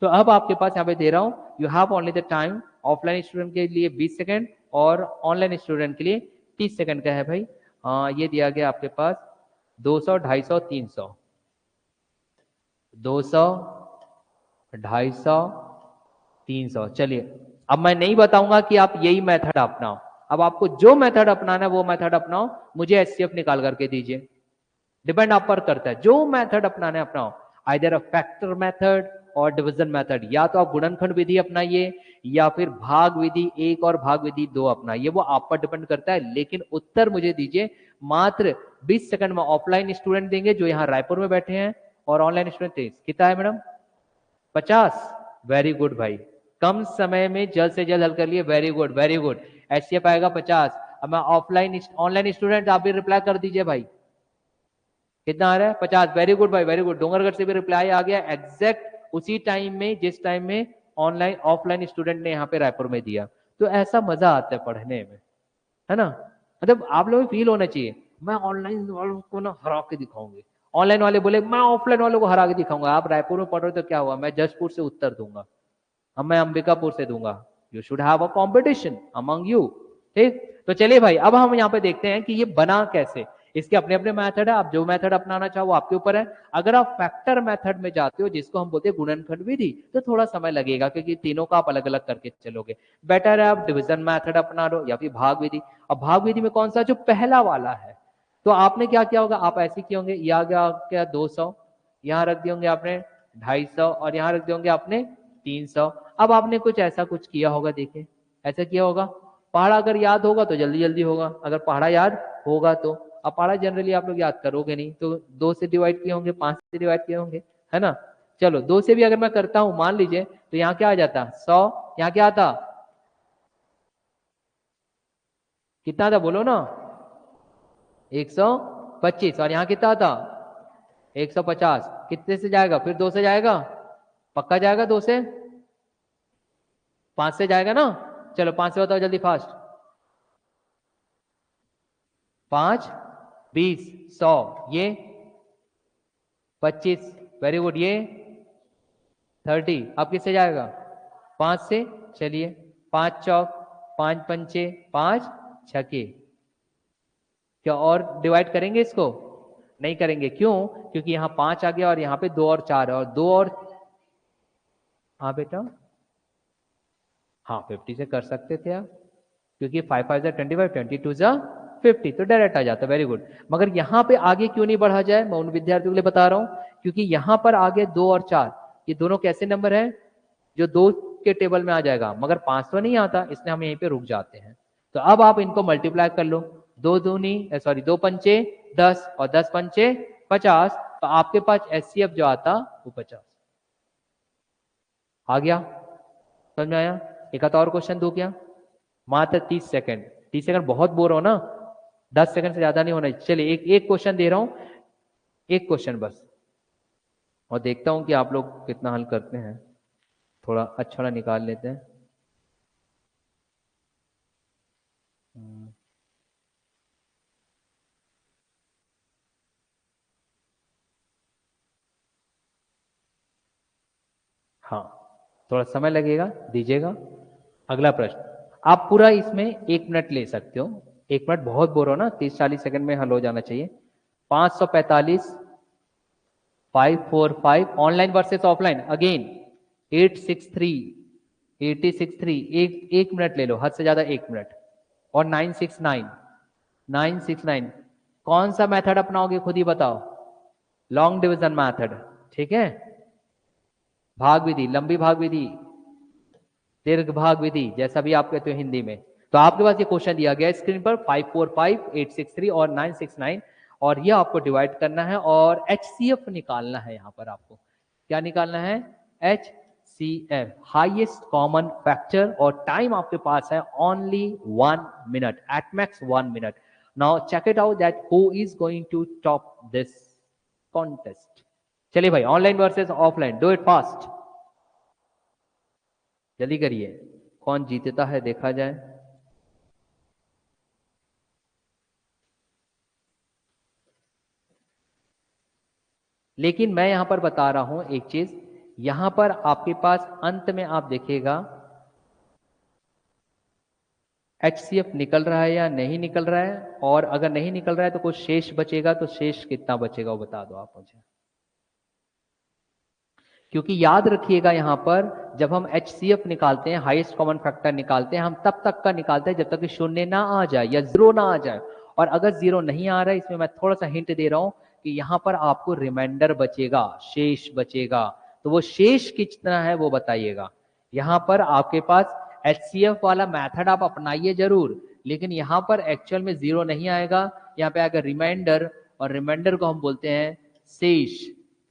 तो अब आपके पास यहाँ पे दे रहा हूँ, you have only the time, offline student के लिए 20 सेकंड और ऑनलाइन स्टूडेंट के लिए 30 सेकंड का है भाई। ये दिया गया आपके पास 200, 250, 300, 200, 250, 300। चलिए अब मैं नहीं बताऊंगा कि आप यही मेथड अपनाओ, अब आपको जो मेथड अपनाना है वो मेथड अपनाओ, मुझे एचसीएफ निकाल करके दीजिए। डिपेंड आप पर करता है, जो मेथड अपनाना है अपनाओ, आइदर अ फैक्टर मेथड और डिवीजन मेथड, या तो आप गुणनखंड विधि अपनाइए या फिर भाग विधि 1 और भाग विधि 2 अपनाइए, वो आप पर डिपेंड करता है। लेकिन उत्तर मुझे दीजिए मात्र 20 सेकंड में। ऑफलाइन स्टूडेंट देंगे जो यहाँ रायपुर में बैठे हैं, और ऑनलाइन स्टूडेंट कितना है मैडम? 50। वेरी गुड भाई, कम समय में जल्द से जल्द हल कर लिए, very good very good. HCF आएगा 50। अब मैं ऑफलाइन ऑनलाइन स्टूडेंट आप भी रिप्लाई कर दीजिए भाई, कितना आ रहा है 50। वेरी गुड भाई, वेरी गुड। डोंगरगढ़ से भी रिप्लाई आ गया एग्जैक्ट उसी टाइम में जिस टाइम में ऑनलाइन ऑफलाइन स्टूडेंट ने यहाँ पे रायपुर में दिया। तो ऐसा मजा आता है पढ़ने में, है ना। मतलब आप लोगों को फील होना चाहिए मैं ऑनलाइन वालों को ना हरा के दिखाऊंगी, ऑनलाइन वाले बोले मैं ऑफलाइन वालों को हरा के दिखाऊंगा। आप रायपुर में पढ़ रहे हो तो क्या हुआ, मैं जशपुर से उत्तर दूंगा, अब मैं अंबिकापुर से दूंगा। You should have a competition among you. ठीक, तो चलिए भाई अब हम यहाँ पे देखते हैं कि ये बना कैसे। इसके अपने अपने मेथड है, आप जो मेथड अपनाना चाहो वो आपके ऊपर है। अगर आप फैक्टर मेथड में जाते हो जिसको हम बोलते हैं गुणनखंड विधि, तो थोड़ा समय लगेगा क्योंकि तीनों का आप अलग अलग करके चलोगे। बेटर है आप डिविजन मेथड अपना लो या फिर भाग विधि। अब भाग विधि में कौन सा, जो पहला वाला है। तो आपने क्या किया होगा, आप ऐसे किए होंगे, ये आ गया क्या 200, यहाँ रख दिए होंगे आपने 250 और यहाँ रख दिए होंगे आपने 300। अब आपने कुछ ऐसा कुछ किया होगा, देखिए ऐसा किया होगा। पहाड़ा अगर याद होगा तो जल्दी जल्दी होगा, अगर पहाड़ा याद होगा तो। अब पहाड़ा जनरली आप लोग याद करोगे नहीं, तो 2 से डिवाइड किए होंगे, 5 से डिवाइड किए होंगे, है ना। चलो 2 से भी अगर मैं करता हूं मान लीजिए, तो यहाँ क्या आ जाता 100, यहाँ क्या आता, कितना था बोलो ना, 125। और यहाँ कितना था 150। कितने से जाएगा फिर, 2 से जाएगा, पक्का जाएगा 2 से, 5 से जाएगा ना। चलो 5 से बताओ जल्दी फास्ट। 5 20 100, ये 25, वेरी गुड, ये 30। अब किससे जाएगा 5 से, चलिए 5 चौक 5 पंचे 5 छके। क्या और डिवाइड करेंगे इसको, नहीं करेंगे, क्यों, क्योंकि यहाँ 5 आ गया और यहाँ पे 2 और 4 है, और 2 और, हाँ बेटा, हाँ 50 से कर सकते थे आप, क्योंकि 5 5 25, 22 जा 50, तो डायरेक्ट आ जाता। Very good. मगर यहाँ पे आगे क्यों नहीं बढ़ा जाए, मैं उन विद्यार्थियों के लिए बता रहा हूँ, क्योंकि यहाँ पर आगे 2 और 4, ये दोनों कैसे नंबर है, जो 2 के टेबल में आ जाएगा, मगर 5 तो नहीं आता, इसलिए हम यहीं पे रुक जाते हैं। तो अब आप इनको मल्टीप्लाई कर लो, 2 पंचे 10 और 10 पंचे 50, तो आपके पास एचसीएफ जो आता वो 50 आ गया। समझ में आया। एक आधा और क्वेश्चन दो क्या, मात्र 30 सेकंड, 30 सेकंड बहुत बोर हो ना, 10 सेकंड से ज्यादा नहीं होना। चलिए एक एक क्वेश्चन दे रहा हूं, एक क्वेश्चन बस, और देखता हूं कि आप लोग कितना हल करते हैं, थोड़ा अच्छा वाला निकाल लेते हैं। हाँ थोड़ा समय लगेगा, दीजिएगा। अगला प्रश्न, आप पूरा इसमें 1 मिनट ले सकते हो, 1 मिनट बहुत बोर हो ना, 30 40 सेकंड में हल हो जाना चाहिए। 545 545 ऑनलाइन वर्सेस ऑफलाइन अगेन 863 863, एक मिनट ले लो, हद से ज्यादा 1 मिनट। और 969 969, कौन सा मेथड अपनाओगे खुद ही बताओ, लॉन्ग डिवीजन मेथड, ठीक है। भाग विधि, लंबी भाग विधि, दीर्घ भाग विधि, जैसा भी आप कहते हो हिंदी में। तो आपके पास ये क्वेश्चन दिया गया है स्क्रीन पर, 545 863 और 969, और ये आपको डिवाइड करना है और एचसीएफ निकालना है। यहाँ पर आपको क्या निकालना है, एचसीएफ, हाईएस्ट कॉमन फैक्टर, और टाइम आपके पास है only 1 minute, at max 1 minute. Now check it out that who is going to top this contest. चलिए भाई, online versus offline, do it fast, जल्दी करिए, कौन जीतता है देखा जाए। लेकिन मैं यहां पर बता रहा हूं एक चीज, यहां पर आपके पास अंत में आप देखिएगा एचसीएफ निकल रहा है या नहीं निकल रहा है, और अगर नहीं निकल रहा है तो कुछ शेष बचेगा, तो शेष कितना बचेगा वो बता दो आप मुझे। क्योंकि याद रखिएगा यहां पर जब हम एचसीएफ निकालते हैं, हाईएस्ट कॉमन फैक्टर निकालते हैं, हम तब तक का निकालते हैं जब तक कि शून्य ना आ जाए या जीरो ना आ जाए। और अगर जीरो नहीं आ रहा है, इसमें मैं थोड़ा सा हिंट दे रहा हूं कि यहां पर आपको रिमाइंडर बचेगा, शेष बचेगा, तो वो शेष कितना है वो बताइएगा। यहां पर आपके पास एचसीएफ वाला मेथड आप अपनाइए जरूर, लेकिन यहां पर एक्चुअल में जीरो नहीं आएगा, यहाँ पे आएगा रिमाइंडर, और रिमाइंडर को हम बोलते हैं शेष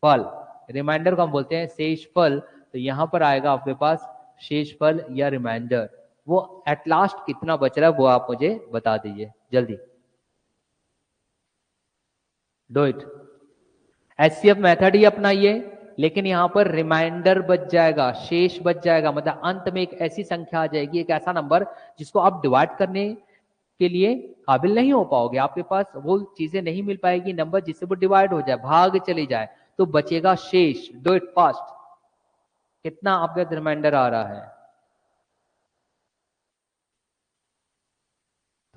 फल, रिमाइंडर को हम बोलते हैं शेष फल। तो यहां पर आएगा आपके पास शेष फल या रिमाइंडर, वो एट लास्ट कितना बच रहा है वो आप मुझे बता दीजिए जल्दी, डू इट। एचसीएफ मेथड ही अपनाइए, लेकिन यहां पर रिमाइंडर बच जाएगा, शेष बच जाएगा, मतलब अंत में एक ऐसी संख्या आ जाएगी, एक ऐसा नंबर जिसको आप डिवाइड करने के लिए काबिल नहीं हो पाओगे, आपके पास वो चीजें नहीं मिल पाएगी, नंबर जिससे वो डिवाइड हो जाए, भाग चली जाए, तो बचेगा शेष। Do it fast. कितना आपका रिमाइंडर आ रहा है?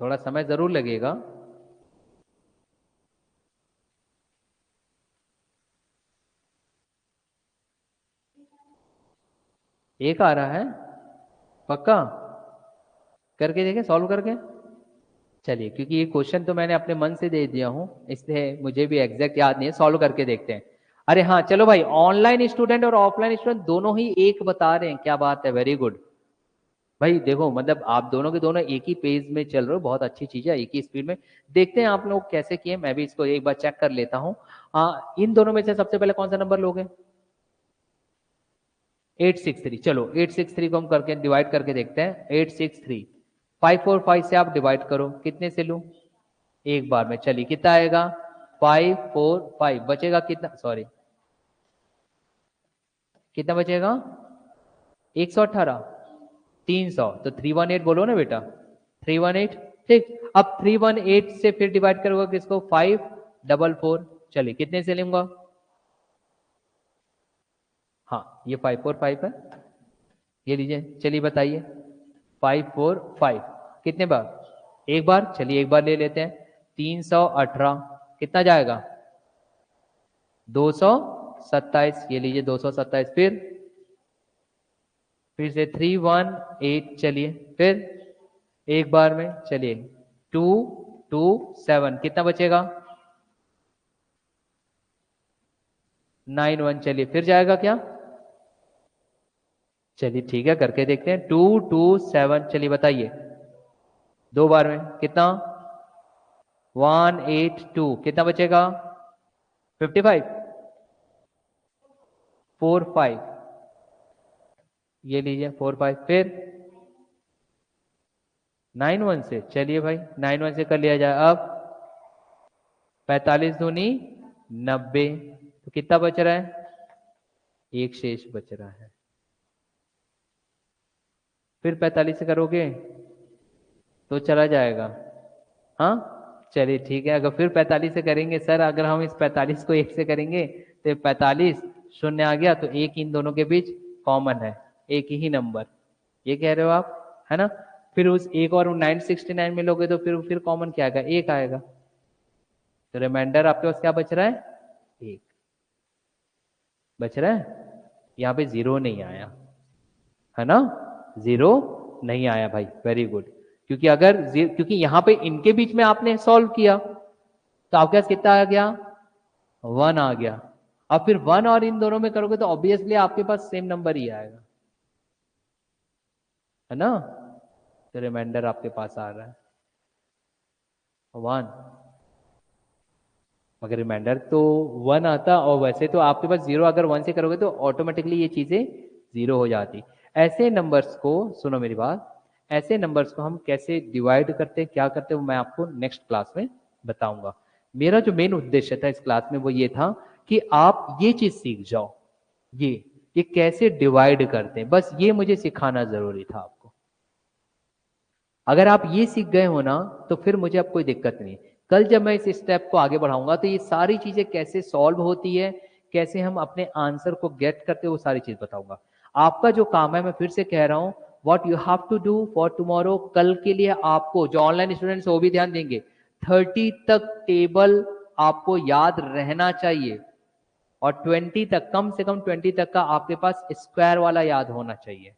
थोड़ा समय जरूर लगेगा। एक आ रहा है पक्का? करके देखें, सॉल्व करके। चलिए, क्योंकि ये क्वेश्चन तो मैंने अपने मन से दे दिया हूं, इसलिए मुझे भी एग्जैक्ट याद नहीं है, सॉल्व करके देखते हैं। अरे हाँ चलो भाई, ऑनलाइन स्टूडेंट और ऑफलाइन स्टूडेंट दोनों ही एक बता रहे हैं, क्या बात है, वेरी गुड। भाई देखो, मतलब आप दोनों के दोनों एक ही पेज में चल रहे हो, बहुत अच्छी चीज है, एक ही स्पीड में। देखते हैं आप लोग कैसे किए, मैं भी इसको एक बार चेक कर लेता हूँ। इन दोनों में से सबसे पहले कौन सा नंबर लोगे? 863। चलो 863 को हम करके डिवाइड करके देखते हैं। 863 545 से आप डिवाइड करो, कितने से लूं? एक बार में। चलिए कितना आएगा? 545 बचेगा कितना, सॉरी कितना बचेगा? 118। 300 तो 318 बोलो ना बेटा, 318। ठीक, अब 318 से फिर डिवाइड करोगे किसको? 544। चलिए कितने से लूंगा? हाँ ये 545 है, ये लीजिए। चलिए बताइए, 545 कितने बार? एक बार। चलिए एक बार ले लेते हैं। 318 कितना जाएगा? 227। ये लीजिए 227। फिर से 318। चलिए फिर एक बार में। चलिए 227 कितना बचेगा? 91। चलिए फिर जाएगा क्या? चलिए ठीक है, करके देखते हैं। 227। चलिए बताइए, दो बार में कितना? 182 कितना बचेगा? 55। 45। ये लीजिए 45। फिर 91 से। चलिए भाई 91 से कर लिया जाए। अब 45 दूनी 90, तो कितना बच रहा है? एक शेष बच रहा है। फिर 45 से करोगे तो चला जाएगा। हाँ चलिए ठीक है, अगर फिर 45 से करेंगे सर, अगर हम इस 45 को एक से करेंगे तो 45 शून्य आ गया, तो एक इन दोनों के बीच कॉमन है, एक ही नंबर, ये कह रहे हो आप, है ना? फिर उस एक और 969 में लोगे तो फिर कॉमन क्या आएगा? एक आएगा। तो रिमाइंडर आपके पास क्या बच रहा है? एक बच रहा है। यहाँ पे जीरो नहीं आया, है ना? जीरो नहीं आया भाई, वेरी गुड। क्योंकि यहां पे इनके बीच में आपने सॉल्व किया, तो आपके पास कितना आ गया? 1 आ गया। अब फिर 1 और इन दोनों में करोगे तो ऑब्वियसली आपके पास सेम नंबर ही आएगा, है ना? तो रिमाइंडर आपके पास आ रहा है 1। मगर रिमाइंडर तो 1 आता, और वैसे तो आपके पास जीरो, अगर 1 से करोगे तो ऑटोमेटिकली ये चीजें जीरो हो जाती। ऐसे नंबर्स को, सुनो मेरी बात, ऐसे नंबर्स को हम कैसे डिवाइड करते हैं, क्या करते हैं, वो मैं आपको नेक्स्ट क्लास में बताऊंगा। मेरा जो मेन उद्देश्य था इस क्लास में वो ये था कि आप ये चीज सीख जाओ, ये कैसे डिवाइड करते हैं, बस ये मुझे सिखाना जरूरी था आपको। अगर आप ये सीख गए हो ना, तो फिर मुझे अब कोई दिक्कत नहीं। कल जब मैं इस स्टेप को आगे बढ़ाऊंगा तो ये सारी चीजें कैसे सॉल्व होती है, कैसे हम अपने आंसर को गेट करते हैं, वो सारी चीज बताऊंगा। आपका जो काम है, मैं फिर से कह रहा हूं, what you have to do for tomorrow, कल के लिए आपको, जो ऑनलाइन स्टूडेंट्स वो भी ध्यान देंगे, 30 तक टेबल आपको याद रहना चाहिए, और 20 तक, कम से कम 20 तक का आपके पास स्क्वायर वाला याद होना चाहिए,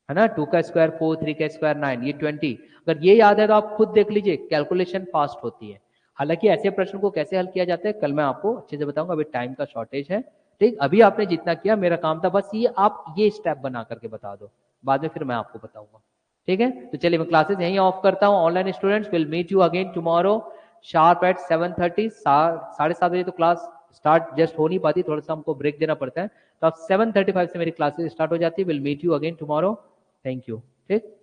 है ना? 2 का स्क्वायर 4, 3 का स्क्वायर 9, ये 20। अगर ये याद है तो आप खुद देख लीजिए, कैलकुलेशन फास्ट होती है। हालांकि ऐसे प्रश्न को कैसे हल किया जाता है कल मैं आपको अच्छे से बताऊंगा, अभी टाइम का शॉर्टेज है। ठीक, अभी आपने जितना किया, मेरा काम था बस ये, आप ये स्टेप बना करके बता दो, बाद में फिर मैं आपको बताऊंगा। ठीक है, तो चलिए मैं क्लासेस यहीं ऑफ करता हूँ। Online students will meet you again tomorrow sharp at 7:30। 7:30 तो क्लास स्टार्ट जस्ट हो नहीं पाती, थोड़ा सा हमको ब्रेक देना पड़ता है, तो अब 7:35 से मेरी क्लासेस स्टार्ट हो जाती है। Will meet you again tomorrow. Thank you. ठीक।